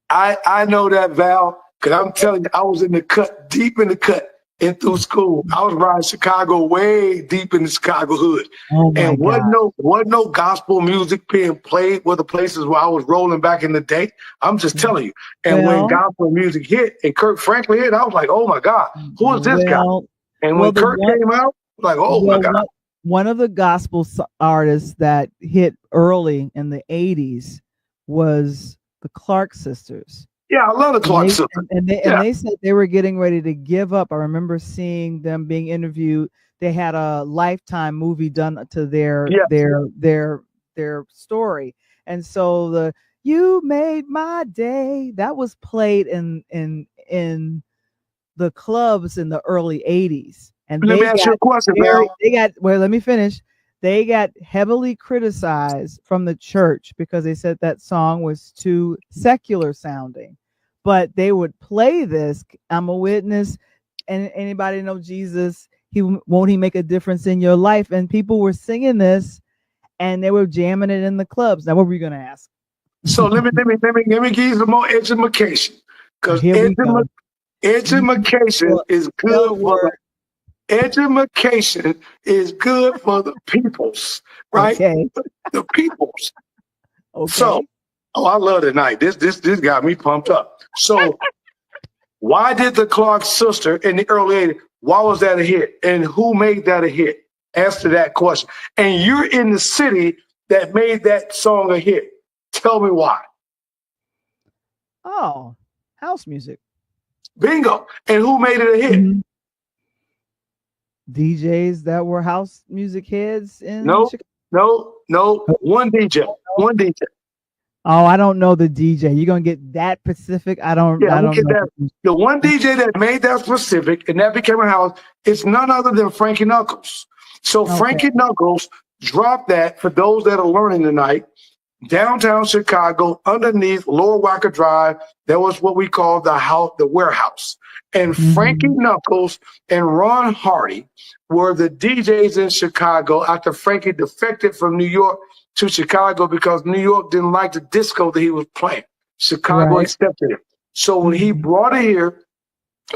I know that, Val, because I'm telling you, I was in the cut, deep in the cut. in through school. I was riding Chicago way deep in the Chicago hood. Oh my And God. wasn't no gospel music being played where the places where I was rolling back in the day. I'm just telling you. And when Well, gospel music hit and Kirk Franklin hit, I was like, oh my God, who is this guy? well, And well, when the Kirk one, came out, like, oh my well, God. one of the gospel artists that hit early in the 80s was the Clark sisters. Yeah, I love the And Clark they sisters. and Yeah, they said they were getting ready to give up. I remember seeing them being interviewed. They had a Lifetime movie done to yeah. their story. And so the "You Made My Day" that was played in the clubs in the early 80s. And Let me ask you a question, Val. let me finish. They got heavily criticized from the church because they said that song was too secular sounding. But they would play this, "I'm a witness, and anybody know Jesus, he make a difference in your life." And people were singing this and they were jamming it in the clubs. Now what were you gonna ask? So let me give you some more education. Because Here we go. education Well, is tell the good for word. education is good for the peoples, right? Okay. The peoples. So, Okay. oh, I love tonight. This got me pumped up. So, why did the Clark sister in the early 80s, why was that a hit? And who made that a hit? Answer that question. And you're in the city that made that song a hit. Tell me why. Oh, house music. Bingo. And who made it a hit? Mhm. DJs that were house music heads in No, Chicago. no. One DJ. One DJ. Oh, I don't know the DJ. You're gonna get that specific. Yeah, I we don't get know. that. The one DJ that made that specific and that became a house is none other than Frankie Knuckles. So Okay. Frankie Knuckles dropped that for those that are learning tonight. Downtown Chicago, underneath Lower Wacker Drive, that was what we call the house, the warehouse. And Frankie Mhm. Knuckles and Ron Hardy were the DJs in Chicago after Frankie defected from New York to Chicago because New York didn't like the disco that he was playing. Chicago Right. accepted him. So when he Mhm. brought it here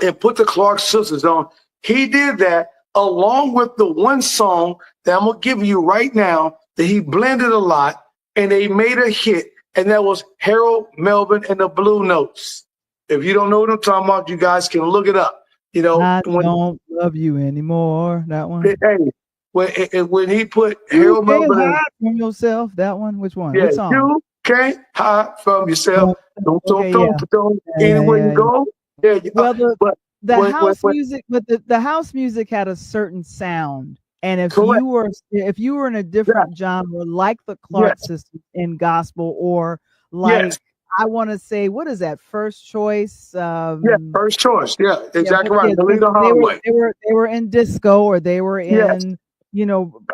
and put the Clark sisters on, he did that along with the one song that I'm going to give you right now that he blended a lot and they made a hit, and that was Harold Melvin and the Blue Notes. If you don't know what I'm talking about, you guys can look it up. You know, I don't love you anymore. That one. hey, when he put You Harold can't Melvin in, hide from yourself. That one. Which one? yeah, Which song? you can't hide from yourself. Well, Don't, okay. Yeah. anywhere you Yeah. go. Yeah, Well, but the when, house music, but the house music had a certain sound. And correct, if you were in a yeah, different genre, like the Clark yes, sisters in gospel, or like yes. I want to say, what is that? First Choice. Yeah, first choice. Yeah, Yeah, exactly right. Delita Holloway. they were in disco, or they were Yes, in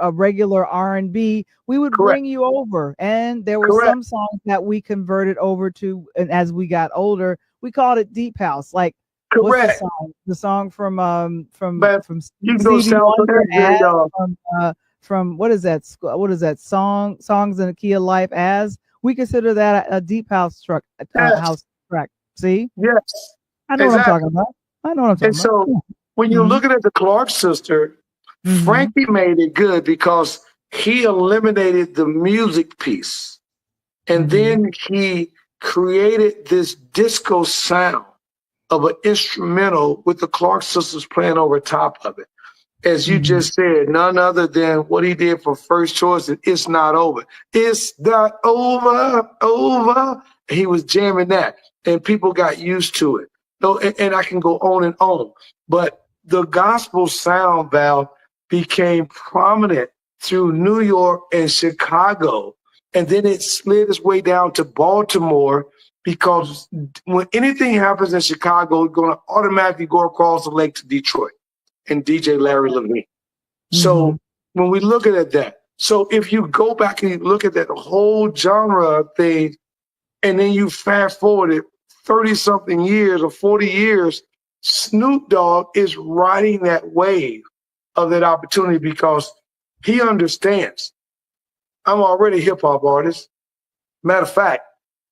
a regular R&B. We would correct, bring you over, and there were correct, some songs that we converted over to, and as we got older, we called it deep house. Like, what's the correct. song? The song But from you can go Stevie south of Wonder, that, as y'all. from what is that? What is that song? Songs in the Key of Life. As we consider that a deep house Yes, house track. See, yes, I know what I'm talking exactly. about. I know what I'm And talking about. so when you're Mm-hmm. looking at the Clark sister, Mm-hmm. Frankie made it good because he eliminated the music piece. And Mm-hmm. then he created this disco sound of an instrumental with the Clark sisters playing over top of it. As you Mm-hmm. just said, none other than what he did for First Choice, and It's Not Over. It's not over. He was jamming that, and people got used to it. So, and I can go on and on. But the gospel sound, Val, became prominent through New York and Chicago. And then it slid its way down to Baltimore because when anything happens in Chicago, it's going to automatically go across the lake to Detroit and DJ Larry Levine. Mm-hmm. So when we look at that, so if you go back and you look at that whole genre of things, and then you fast forward it 30 something years or 40 years, Snoop Dogg is riding that wave of that opportunity because he understands. I'm already a hip hop artist. Matter of fact,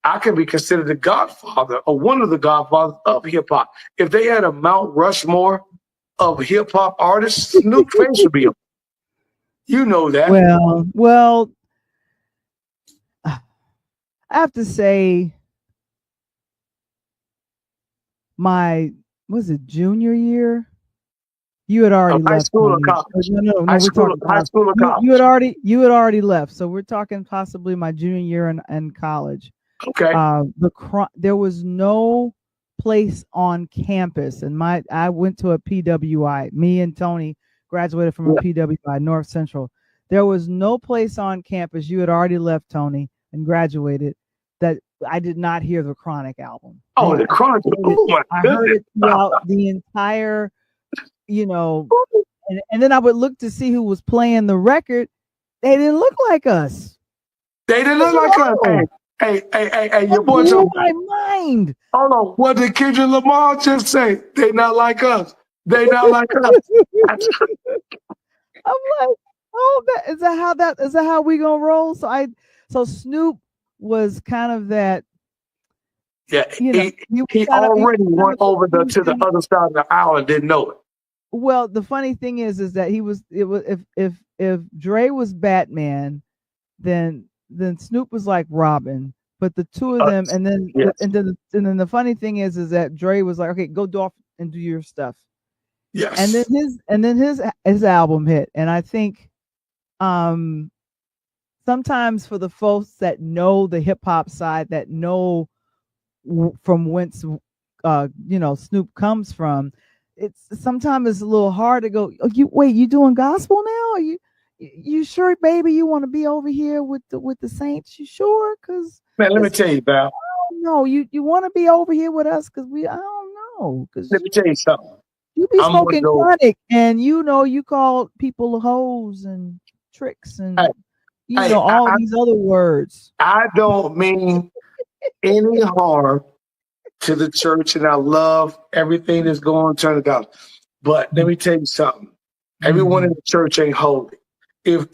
I can be considered the godfather or one of the godfathers of hip hop. If they had a Mount Rushmore of hip hop artists, Snoop face would be on. You know that. Well, I have to say, was it junior year? You had already High left. school or Tony. college? No, High we're school, talking high school or college? you had already left. So we're talking possibly my junior year in college. Okay. There was no place on campus, and I went to a PWI. Me and Tony graduated from a PWI, North Central. There was no place on campus. You had already left, Tony, and graduated, that I did not hear the Chronic album. Oh, the Chronic! Oh my I goodness! heard it throughout the entire, and then I would look to see who was playing the record. They didn't look like us. They didn't look like us. Hey, your boy blew my mind. Hold on. What did Kendrick Lamar just say? They not like us. They not like us. I'm like, oh, is that how we gonna roll? So Snoop was kind of that. Yeah, he already went over to the other side of the aisle and didn't know it. Well, the funny thing is that if Dre was Batman, then Snoop was like Robin. But the two of them, and then the funny thing is that Dre was like, okay, go off and do your stuff. Yes. And then his album hit, and I think, sometimes for the folks that know the hip hop side, that know from whence Snoop comes from, sometimes it's a little hard to go, oh, you doing gospel now? Are you sure, baby, you want to be over here with the saints? You sure? Because man, let me tell you, Val. No, you want to be over here with us because I don't know. Because let me tell you something. You be smoking Chronic, and you call people hoes and tricks and all these other words. I don't mean any harm to the church, and I love everything that's going on to the gospel. But let me tell you something. Everyone in the church ain't holy. If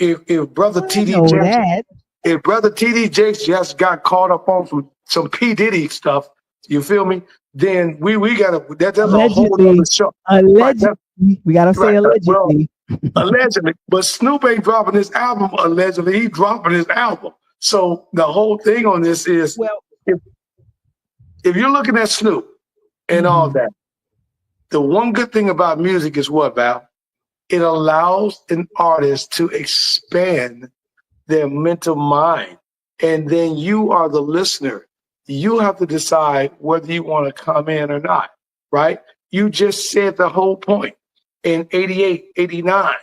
brother TD Jakes, if brother TD Jakes just got caught up on some P Diddy stuff, you feel me? Then we gotta that's a whole other show. Allegedly, we gotta say allegedly. Allegedly, but Snoop ain't dropping his album. Allegedly, he dropping his album. So the whole thing on this is, if you're looking at Snoop and all that, the one good thing about music is what, Val? It allows an artist to expand their mental mind. And then you are the listener. You have to decide whether you want to come in or not, right? You just said the whole point. In 88, 89,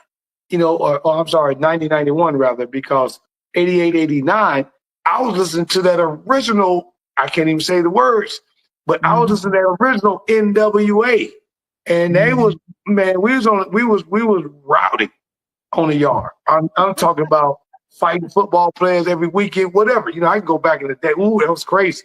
or I'm sorry, 90, 91 rather, because 88, 89, I was listening to that original, I can't even say the words, but I was listening to that original NWA. And they was, man, we was rowdy on the yard. I'm talking about fighting football players every weekend, whatever. I can go back in the day. Ooh, that was crazy.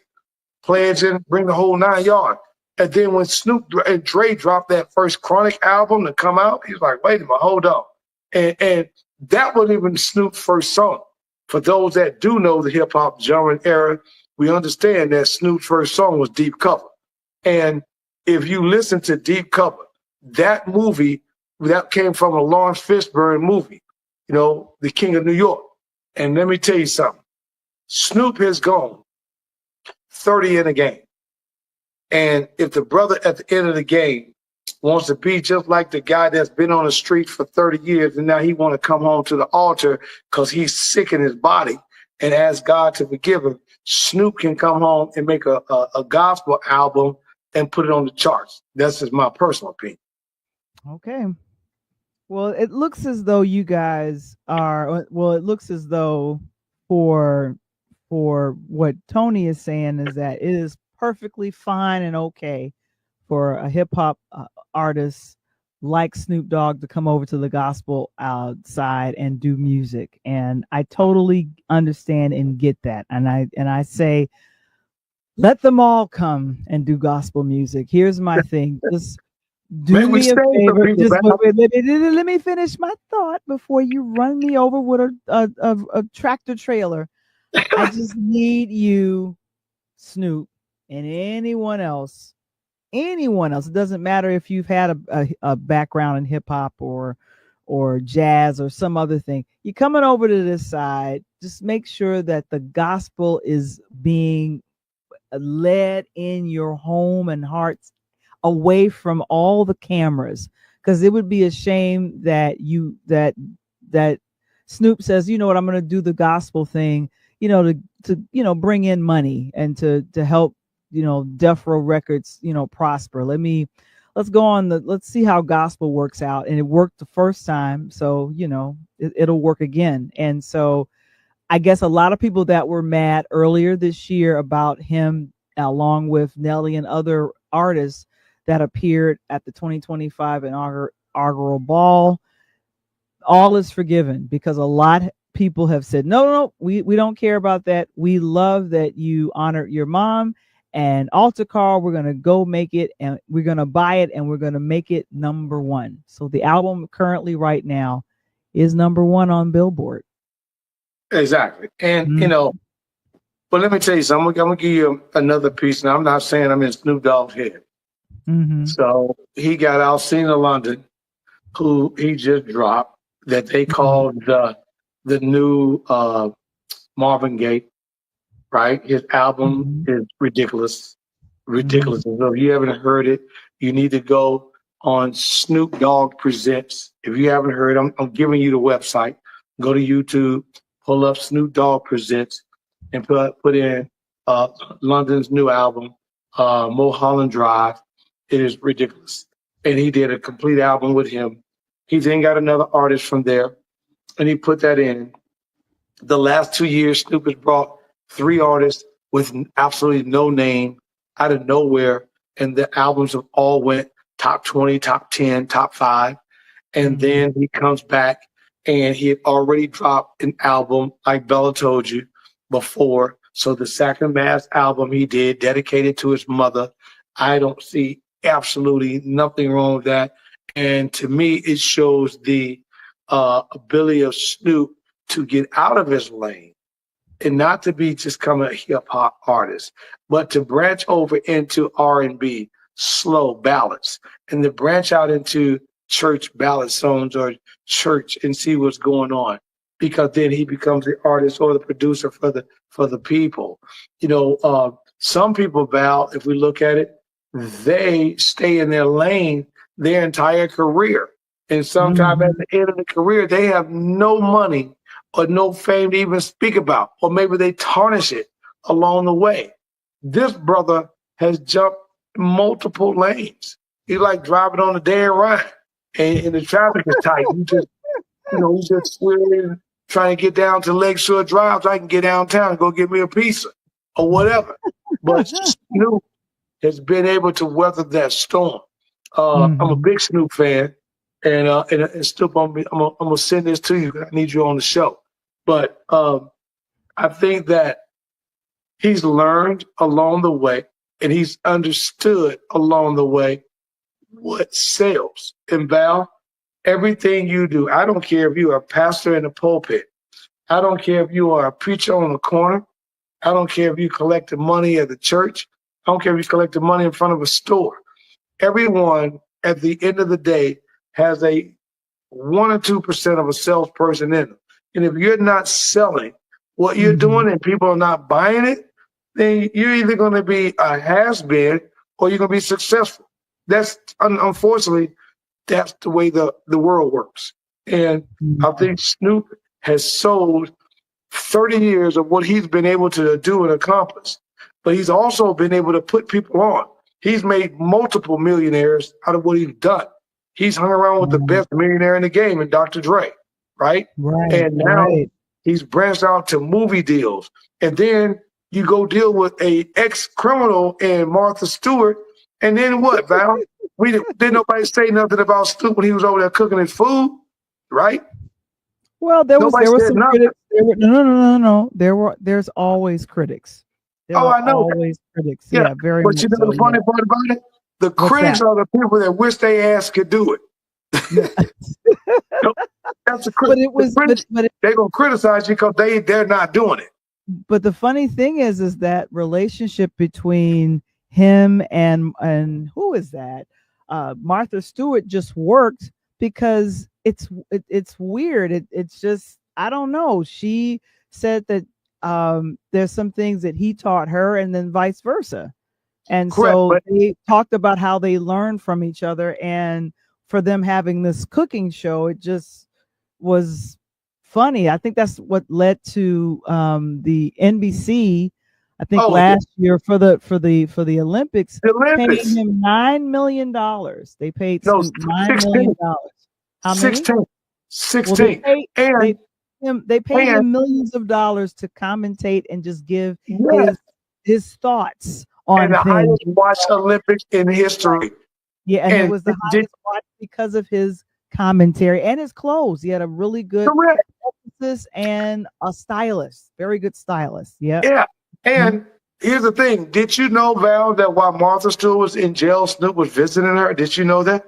Pledging, bring the whole 9 yards. And then when Snoop and Dre dropped that first Chronic album to come out, he's like, wait a minute, hold on. And that wasn't even Snoop's first song. For those that do know the hip hop genre era, we understand that Snoop's first song was Deep Cover. And if you listen to Deep Cover, that movie, that came from a Lawrence Fishburne movie, The King of New York. And let me tell you something. Snoop has gone 30 in a game. And if the brother at the end of the game wants to be just like the guy that's been on the street for 30 years and now he want to come home to the altar because he's sick in his body and ask God to forgive him, Snoop can come home and make a gospel album and put it on the charts. That's just my personal opinion. Okay. Well, it looks as though you guys are, it looks as though for what Tony is saying is that it is perfectly fine and okay for a hip hop artist like Snoop Dogg to come over to the gospel side and do music. And I totally understand and get that. And I say, let them all come and do gospel music. Here's my thing. Just do me a favor. Let me finish my thought before you run me over with a tractor trailer. I just need you, Snoop, and anyone else anyone else. It doesn't matter if you've had a background in hip hop or jazz or some other thing. You're coming over to this side. Just make sure that the gospel is being led in your home and hearts, away from all the cameras, because it would be a shame that that Snoop says, you know what, I'm going to do the gospel thing, to bring in money and to help, Death Row Records, prosper. Let's go on let's see how gospel works out. And it worked the first time, so it'll work again. And so I guess a lot of people that were mad earlier this year about him, along with Nelly and other artists that appeared at the 2025 inaugural ball, all is forgiven, because a lot of people have said, no, we don't care about that. We love that you honored your mom, and Altar Call, we're going to go make it, and we're going to buy it, and we're going to make it number one. So the album currently right now is number one on Billboard. Exactly. And, but let me tell you something. I'm going to give you another piece. Now, I'm not saying I'm in Snoop Dogg's head. Mm-hmm. So he got Alcina London, who he just dropped, that they called the new Marvin Gaye, right? His album is ridiculous. Ridiculous. Mm-hmm. So if you haven't heard it, you need to go on Snoop Dogg Presents. If you haven't heard, I'm giving you the website. Go to YouTube, pull up Snoop Dogg Presents, and put in London's new album, Mulholland Drive. It is ridiculous. And he did a complete album with him. He then got another artist from there, and he put that in. The last 2 years, Snoop has brought 3 artists with absolutely no name out of nowhere, and the albums have all went top 20, top 10, top 5. And then he comes back, and he had already dropped an album, like Bella told you before. So the Second Mass album he did, dedicated to his mother. I don't see absolutely nothing wrong with that. And to me, it shows the ability of Snoop to get out of his lane and not to be just a hip hop artist, but to branch over into R&B, slow ballads, and to branch out into church ballad songs or church and see what's going on, because then he becomes the artist or the producer for the people. Some people, Val, if we look at it, they stay in their lane their entire career. And sometimes at the end of the career, they have no money or no fame to even speak about, or maybe they tarnish it along the way. This brother has jumped multiple lanes. He's like driving on a dead run, and the traffic is tight. He's just swerving, trying to get down to Lakeshore Drive so I can get downtown and go get me a pizza or whatever. But Snoop has been able to weather that storm. I'm a big Snoop fan, and Snoop, I'm gonna send this to you. I need you on the show. But I think that he's learned along the way, and he's understood along the way what sells. And Val, everything you do, I don't care if you are a pastor in the pulpit. I don't care if you are a preacher on the corner. I don't care if you collect the money at the church. I don't care if you collect the money in front of a store. Everyone at the end of the day has a 1 or 2% of a salesperson in them. And if you're not selling what you're doing and people are not buying it, then you're either going to be a has-been or you're going to be successful. That's unfortunately, that's the way the world works. And I think Snoop has sold 30 years of what he's been able to do and accomplish. But he's also been able to put people on. He's made multiple millionaires out of what he's done. He's hung around with the best millionaire in the game, in Dr. Dre, right? And now he's branched out to movie deals. And then you go deal with a ex-criminal in Martha Stewart. And then what, Val? Didn't nobody say nothing about Snoop when he was over there cooking his food, right? Well, there was some critics. No. There's always critics. There I know. Always critics. Yeah, very but much. You know the funny part about it? The critics are the people that wish they ass could do it. That's the critics. They're gonna criticize you because they're not doing it. But the funny thing is that relationship between him and who is that? Martha Stewart just worked because it's weird. It's just, I don't know. She said that there's some things that he taught her and then vice versa. And Correct. so But they talked about how they learned from each other. And for them having this cooking show, it just was funny. I think that's what led to the NBC, I think oh, last year for the Olympics, the paying Olympics. him $9 million. They paid No, Snoop $9 million. 16. How many? 16. Well, they 16. paid And they paid and him millions of dollars to commentate and just give yes, his thoughts and on the things. highest watched Olympics in history. Yeah, and it And was the did highest watch because of his commentary and his clothes. He had a really good correct. publicist and a stylist, very good stylist. Yep. Yeah. Mhm. And here's the thing. Did you know, Val, that while Martha Stewart was in jail, Snoop was visiting her? Did you know that?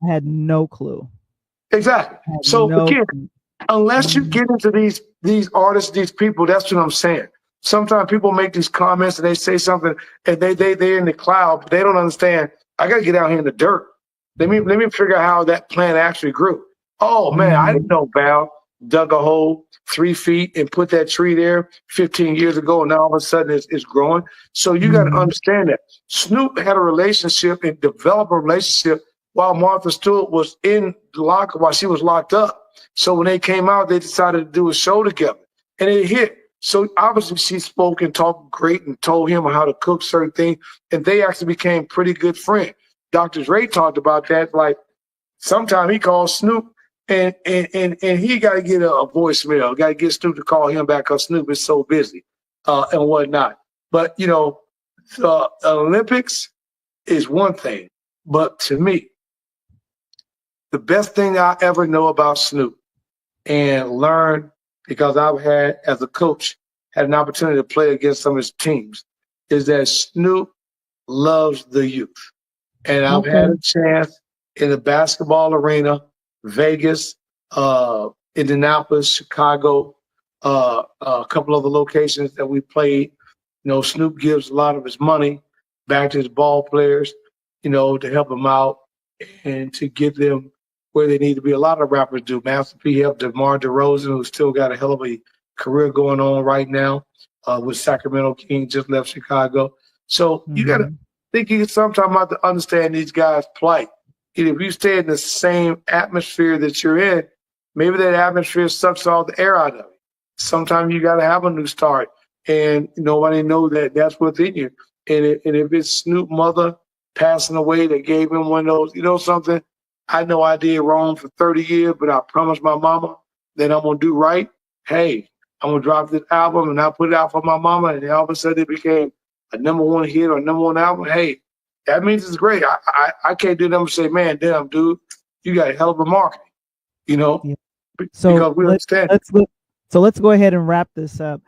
I had no clue. Exactly. I had So no again, clue. unless you Mhm. get into these artists, these people, that's what I'm saying. Sometimes people make these comments and they say something and they're in the cloud, but they don't understand. I gotta get out here in the dirt. Let me figure out how that plant actually grew. Oh man, I didn't Mhm. know Val dug a hole 3 feet and put that tree there 15 years ago, and now all of a sudden it's growing. So you got to Mhm. understand that Snoop had a relationship and developed a relationship while Martha Stewart was in the locker, while she was locked up. So when they came out, they decided to do a show together, and it hit. So obviously she spoke and talked great and told him how to cook certain things, and they actually became pretty good friends. Dr. Dre talked about that. Like sometimes he calls Snoop and he got to get a voicemail. Got to get Snoop to call him back because Snoop is so busy and whatnot. But you know, the Olympics is one thing, but to me, the best thing I ever know about Snoop and learn because I've had as a coach had an opportunity to play against some of his teams is that Snoop loves the youth. And I've had Okay. a chance in the basketball arena, Vegas, Indianapolis, Chicago, a couple of the locations that we played. You know, Snoop gives a lot of his money back to his ball players, you know, to help them out and to get them where they need to be. A lot of rappers do. Master P helped DeMar DeRozan, who's still got a hell of a career going on right now with Sacramento Kings, just left Chicago. So you got to Mhm. think you sometimes have to understand these guys' plight. And if you stay in the same atmosphere that you're in, maybe that atmosphere sucks all the air out of it. Sometimes you got to have a new start, and nobody know that that's within you. And if it's Snoop mother passing away that gave him one of those, you know something, I know I did wrong for 30 years, but I promised my mama that I'm gonna do right. Hey, I'm gonna drop this album and I put it out for my mama, and all of a sudden it became a number one hit or number one album. Hey, that means it's great. I can't do them and say, man, damn, dude, you got a hell of a marketing, you know, Yeah. So because we understand. let's look. So let's go ahead and wrap this up.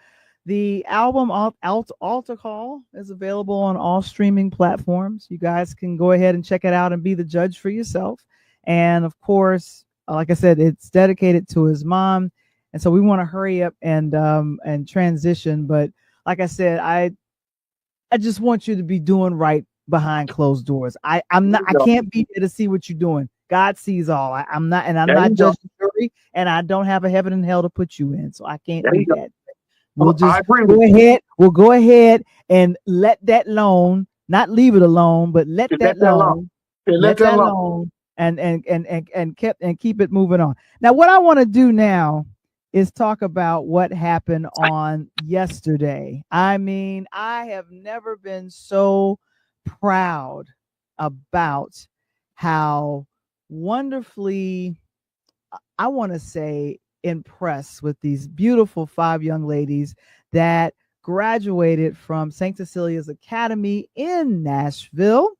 The album Altar Call is available on all streaming platforms. You guys can go ahead and check it out and be the judge for yourself. And of course, like I said, it's dedicated to his mom, and so we want to hurry up and transition. But like I said, I just want you to be doing right behind closed doors. I'm not. There I you go. can't be there to see what you're doing. God sees all. I'm not, and I'm There not you go. judging jury, and I don't have a heaven and hell to put you in, so I can't There do you go. that. We'll I just agree with go ahead. We'll go ahead and let that alone. Not leave it alone, but let you. that Let that alone. alone. Let Let that that alone. alone, and keep it moving on. Now, what I want to do now is talk about what happened on yesterday. I mean, I have never been so proud about how wonderfully, I want to say, impressed with these beautiful 5 young ladies that graduated from St. Cecilia's Academy in Nashville.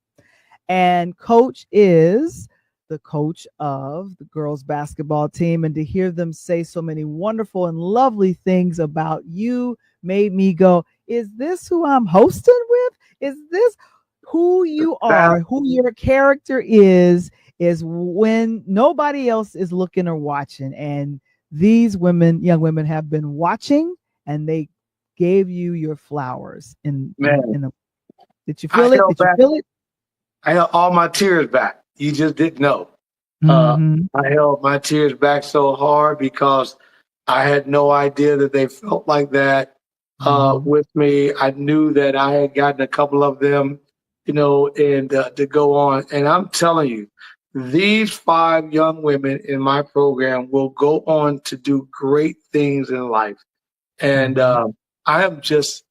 And coach is the coach of the girls basketball team. And to hear them say so many wonderful and lovely things about you made me go, is this who I'm hosting with? Is this who you That are, who your character is when nobody else is looking or watching. And these women, young women, have been watching, and they gave you your flowers in man. the Did you feel it? Did you feel it? I held all my tears back. You just didn't know. Mm-hmm. I held my tears back so hard because I had no idea that they felt like that with me. I knew that I had gotten a couple of them, and to go on. And I'm telling you, these 5 young women in my program will go on to do great things in life. And I am just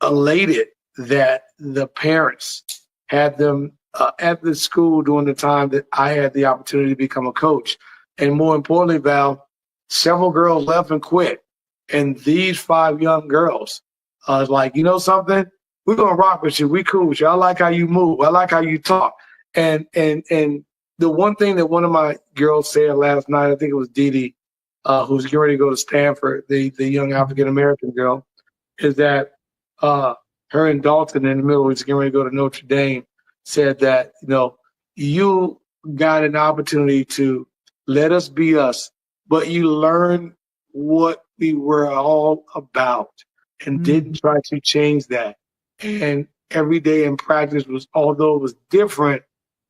elated that the parents had them at the school during the time that I had the opportunity to become a coach. And more importantly, Val, several girls left and quit. And these 5 young girls was like, you know something? We're gonna rock with you. We cool with you. I like how you move. I like how you talk. And the one thing that one of my girls said last night, I think it was Dee Dee, who's getting ready to go to Stanford, the young African American girl, is that her and Dalton in the middle, who's getting ready to go to Notre Dame, said that, you got an opportunity to let us be us, but you learned what we were all about and didn't try to change that. And every day in practice although it was different,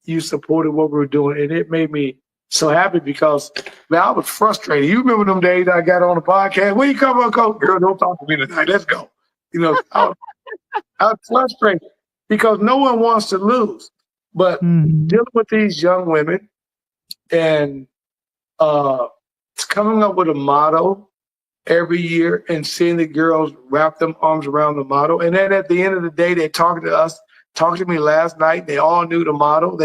you supported what we were doing. And it made me so happy because, man, I was frustrated. You remember them days I got on the podcast? Where you come on, coach? Girl, don't talk to me tonight. Let's go. I was frustrated because no one wants to lose. But dealing with these young women and coming up with a motto every year and seeing the girls wrap them arms around the motto. And then at the end of the day, they talked to me last night. They all knew the motto.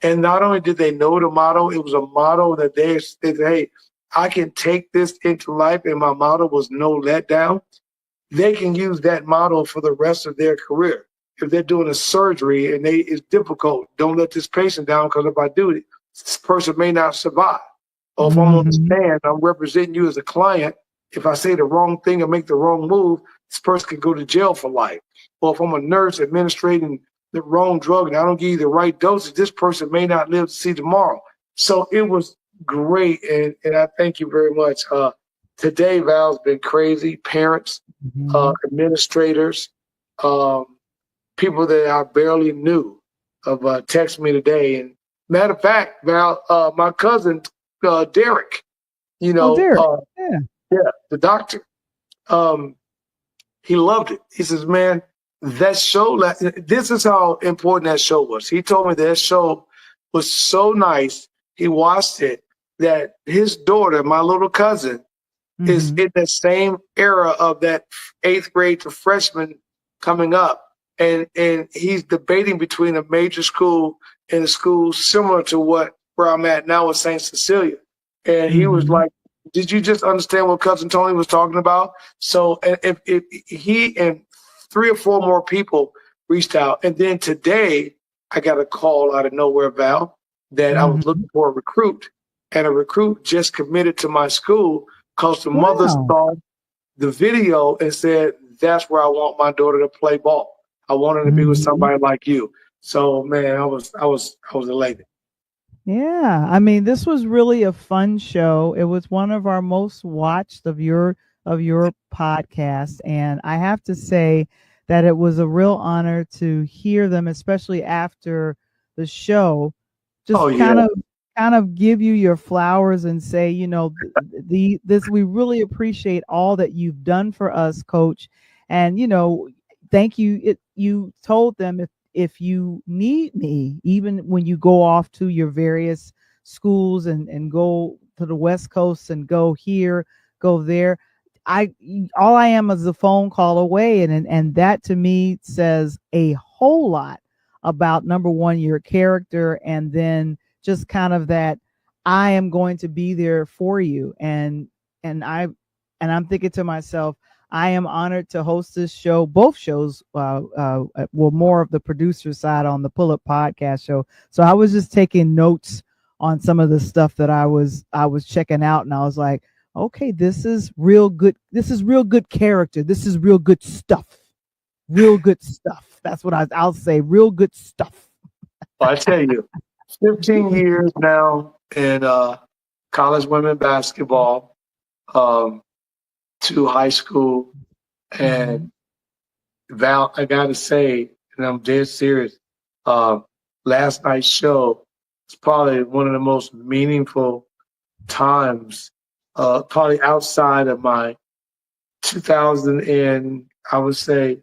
And not only did they know the motto, it was a motto that they said, hey, I can take this into life. And my motto was no letdown. They can use that motto for the rest of their career. If they're doing a surgery and it's difficult, don't let this patient down because if I do it, this person may not survive. Or if I'm on the stand, I'm representing you as a client. If I say the wrong thing or make the wrong move, this person could go to jail for life. Or if I'm a nurse administrating the wrong drug and I don't give you the right dosage, this person may not live to see tomorrow. So it was great. And I thank you very much. Today, Val's been crazy. Parents, administrators, people that I barely knew have texted me today. And matter of fact, Val, my cousin, Derek, Derek. the doctor, he loved it. He says, man, that show, this is how important that show was. He told me that show was so nice. He watched it that his daughter, my little cousin, is in the same era of that 8th grade to freshman coming up. And he's debating between a major school and a school similar to where I'm at now with St. Cecilia. And he was like, did you just understand what Cousin Tony was talking about? So if he and 3 or 4 more people reached out. And then today I got a call out of nowhere, Val, that I was looking for a recruit. And a recruit just committed to my school because the mother saw the video and said, that's where I want my daughter to play ball. I want her to be with somebody like you. So, man, I was elated. Yeah, I mean, this was really a fun show. It was one of our most watched of your podcast, and I have to say that it was a real honor to hear them, especially after the show. Just kind of give you your flowers and say, this we really appreciate all that you've done for us, Coach, and thank you. You told them if you need me, even when you go off to your various schools and go to the West Coast and go here, go there, all I am is a phone call away. And that to me says a whole lot about, number one, your character, and then just kind of that I am going to be there for you. And I'm thinking to myself, I am honored to host this show, both shows, more of the producer side on the Pull Up Podcast show. So I was just taking notes on some of the stuff that I was checking out, and I was like, okay, this is real good. This is real good character. This is real good stuff. Real good stuff. That's what I'll say. Real good stuff. Well, I tell you, 15 years now in college women basketball, to high school, and Val, I got to say, and I'm dead serious, last night's show is probably one of the most meaningful times, probably outside of my 2000 and I would say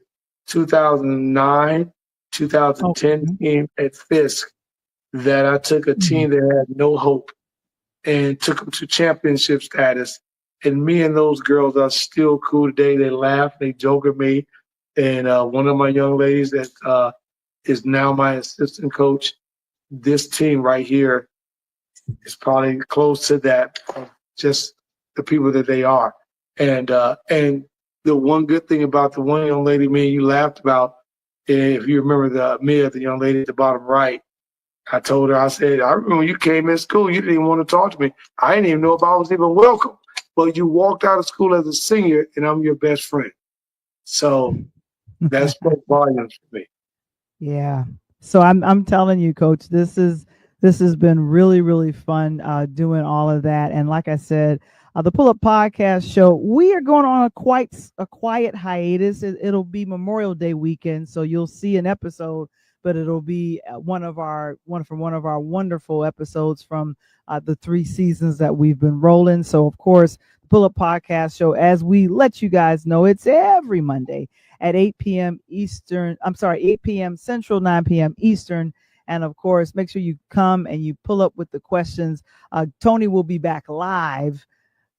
2009, 2010 Okay. team at Fisk, that I took a team that had no hope and took them to championship status. And me and those girls are still cool today. They laugh, they joke at me. And one of my young ladies that is now my assistant coach, this team right here is probably close to that, just the people that they are. And the one good thing about the one young lady me and you laughed about, if you remember the young lady at the bottom right, I told her, I said, I remember when you came in school, you didn't even want to talk to me. I didn't even know if I was even welcome. But you walked out of school as a senior, and I'm your best friend. So that's spoke volumes for me. Yeah. So I'm telling you, Coach, this has been really, really fun doing all of that. And like I said, the Pull Up Podcast Show, we are going on a quiet hiatus. It'll be Memorial Day weekend, so you'll see an episode, but it'll be one of our wonderful episodes from the 3 seasons that we've been rolling. So of course, the Pull Up Podcast Show, as we let you guys know, it's every Monday at 8 p.m. Eastern. I'm sorry, 8 p.m. Central, 9 p.m. Eastern. And of course, make sure you come and you pull up with the questions. Tony will be back live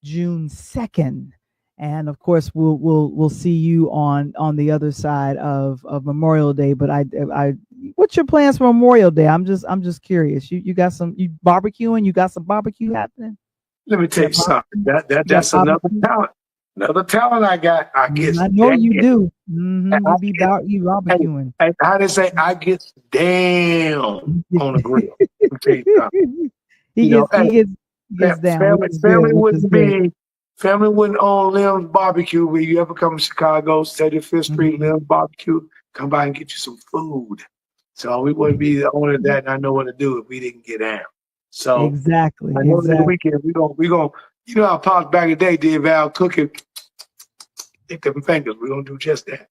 June 2nd. And of course, we'll see you on the other side of Memorial Day. But I what's your plans for Memorial Day? I'm just curious. You got you barbecuing? You got some barbecue happening? Let me tell you something. That's another talent. Another talent I got. I know you do. Mm-hmm. You barbecuing. And how they say, I get down on the grill. Let me tell you something. He gets down. Family wouldn't own Lim's Barbecue. When you ever come to Chicago, 75th Street, Lim's Barbecue, come by and get you some food. So we wouldn't be the owner of that, and I know what to do if we didn't get down. So exactly. I know the weekend we gonna you know how Pops back in the day did Val cooking. Hit them fingers. We're gonna do just that.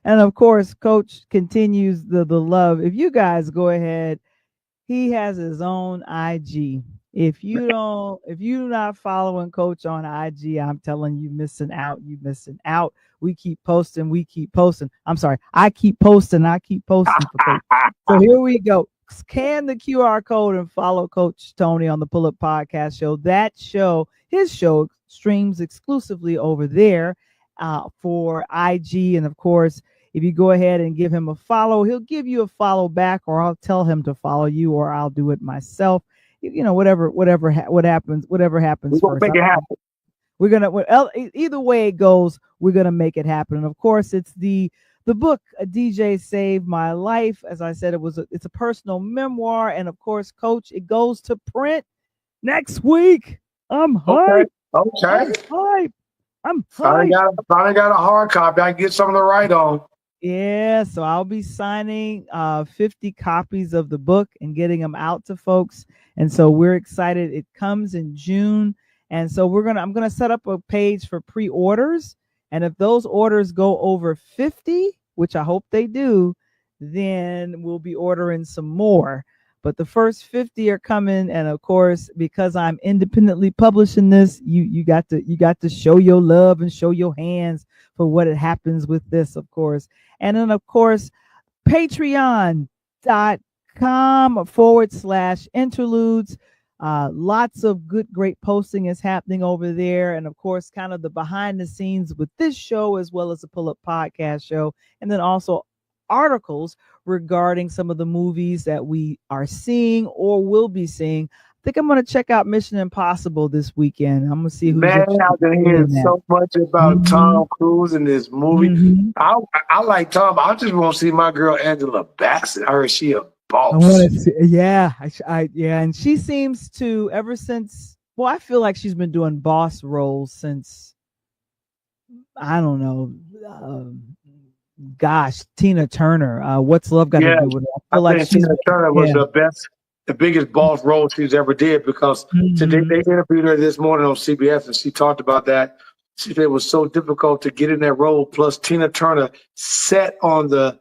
And of course, Coach continues the love. If you guys go ahead, he has his own IG. If you're not following Coach on IG, I'm telling you, missing out. You missing out. We keep posting. I'm sorry. I keep posting for Coach. So here we go. Scan the QR code and follow Coach Tony on the Pull Up Podcast Show. That show, his show, streams exclusively over there for IG. And of course, if you go ahead and give him a follow, he'll give you a follow back, or I'll tell him to follow you, or I'll do it myself. You know, whatever happens We're gonna first. make it happen. We're gonna either way it goes, we're gonna make it happen. And of course, it's the book, A DJ Saved My Life. As I said, it's a personal memoir, and of course, Coach, it goes to print next week. I'm hyped. Okay. I'm Finally got a hard copy. I can get something to write on. Yeah, so I'll be signing 50 copies of the book and getting them out to folks. And so we're excited. It comes in June. And so I'm gonna set up a page for pre-orders. And if those orders go over 50, which I hope they do, then we'll be ordering some more. But the first 50 are coming, and of course, because I'm independently publishing this, you got to show your love and show your hands for what it happens with this, of course. And then, of course, patreon.com/interludes. Lots of great posting is happening over there. And of course, kind of the behind the scenes with this show, as well as the Pull Up Podcast Show. And then also articles regarding some of the movies that we are seeing or will be seeing. I think I'm going to check out Mission Impossible this weekend. I'm going to see who's I've been hearing so much about Tom Cruise in this movie. I like Tom. I just want to see my girl Angela Bassett. I heard she a boss. I want to see, yeah, and she seems to, ever since, well, I feel like she's been doing boss roles since, I don't know, Tina Turner. What's Love Got to Do with it? I feel like Tina Turner was the biggest boss role she's ever did, because today they interviewed her this morning on CBS, and she talked about that. She said it was so difficult to get in that role. Plus, Tina Turner sat on the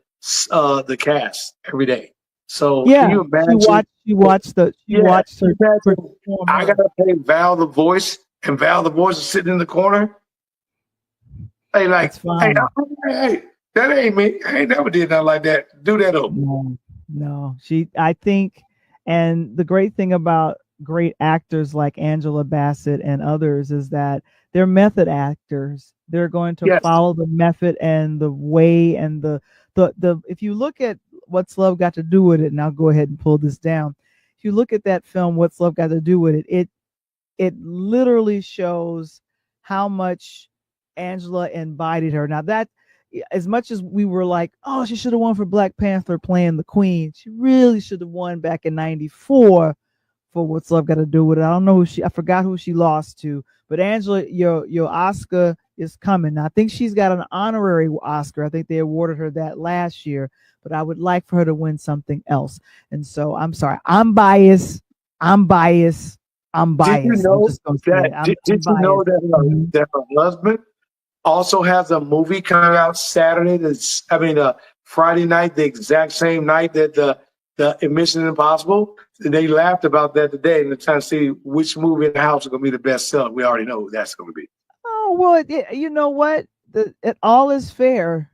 cast every day. So Yeah, can you imagine? she watched Yeah, her imagine perform I her. gotta pay Val the voice, and Val the voice is sitting in the corner. Hey, It's like, hey, fine. hey, that ain't me. I ain't never did nothing like that. Do that over. No, no. I think, and the great thing about great actors like Angela Bassett and others is that they're method actors. They're going to Yes, follow the method and the way and the if you look at What's Love Got to Do with It, and I'll go ahead and pull this down. If you look at that film, What's Love Got to Do with It, it literally shows how much Angela embodied her. Now that as much as we were like, oh, she should have won for Black Panther playing the Queen, she really should have won back in '94 for What's Love Got to Do with It. I don't know I forgot who she lost to, but Angela, your Oscar is coming. Now, I think she's got an honorary Oscar. I think they awarded her that last year, but I would like for her to win something else. And so I'm sorry, I'm biased. I'm biased. I'm did you biased. I'm know just gonna say that? it. I'm Did you know biased. that that her husband also has a movie coming out Saturday? Friday night, the exact same night that the Mission Impossible. They laughed about that today, and they're trying to see which movie in the house is going to be the best seller. We already know who that's going to be. Oh well, you know what? It all is fair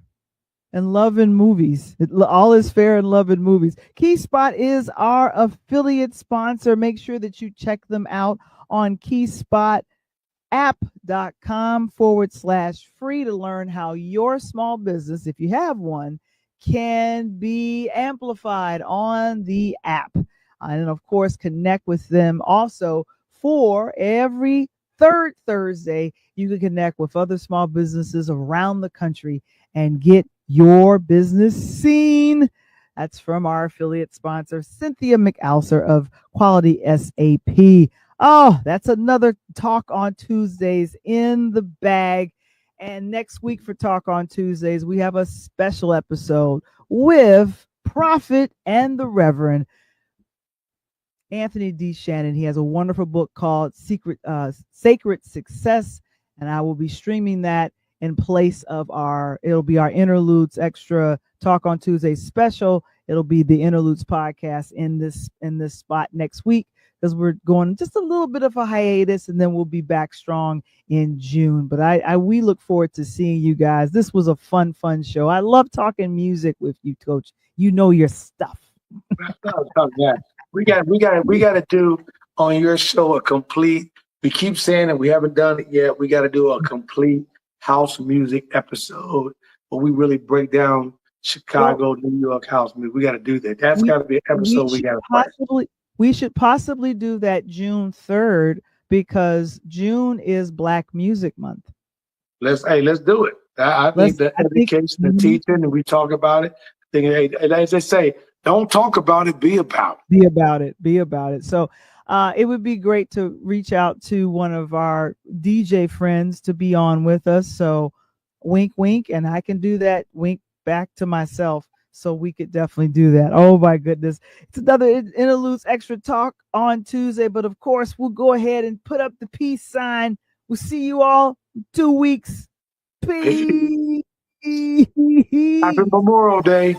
in love and movies. All is fair in love and movies. Key Spot is our affiliate sponsor. Make sure that you check them out on keyspot.app.com/free to learn how your small business, if you have one, can be amplified on the app. And of course, connect with them also for every third Thursday. You can connect with other small businesses around the country and get your business seen. That's from our affiliate sponsor, Cynthia McAllister of Quality SAP. Oh, that's another Talk on Tuesdays in the bag. And next week for Talk on Tuesdays, we have a special episode with Prophet and the Reverend Anthony D. Shannon. He has a wonderful book called Sacred Success, and I will be streaming that in place of it'll be our Interludes Extra Talk on Tuesday special. It'll be the Interludes podcast in this spot next week because we're going just a little bit of a hiatus, and then we'll be back strong in June. But we look forward to seeing you guys. This was a fun show. I love talking music with you, Coach. You know your stuff. Yeah. We got to do on your show a complete. We keep saying that we haven't done it yet. We got to do a complete house music episode where we really break down Chicago, New York house music. We got to do that. That's got to be an episode we got to play. We should possibly do that June 3rd because June is Black Music Month. Let's do it. I think the education and teaching, and we talk about it. As they say, don't talk about it, be about it. Be about it. So it would be great to reach out to one of our DJ friends to be on with us. So wink, wink, and I can do that wink back to myself. So we could definitely do that. Oh my goodness. It's another Interludes Extra Talk on Tuesday. But of course, we'll go ahead and put up the peace sign. We'll see you all in 2 weeks. Peace. Happy Memorial Day.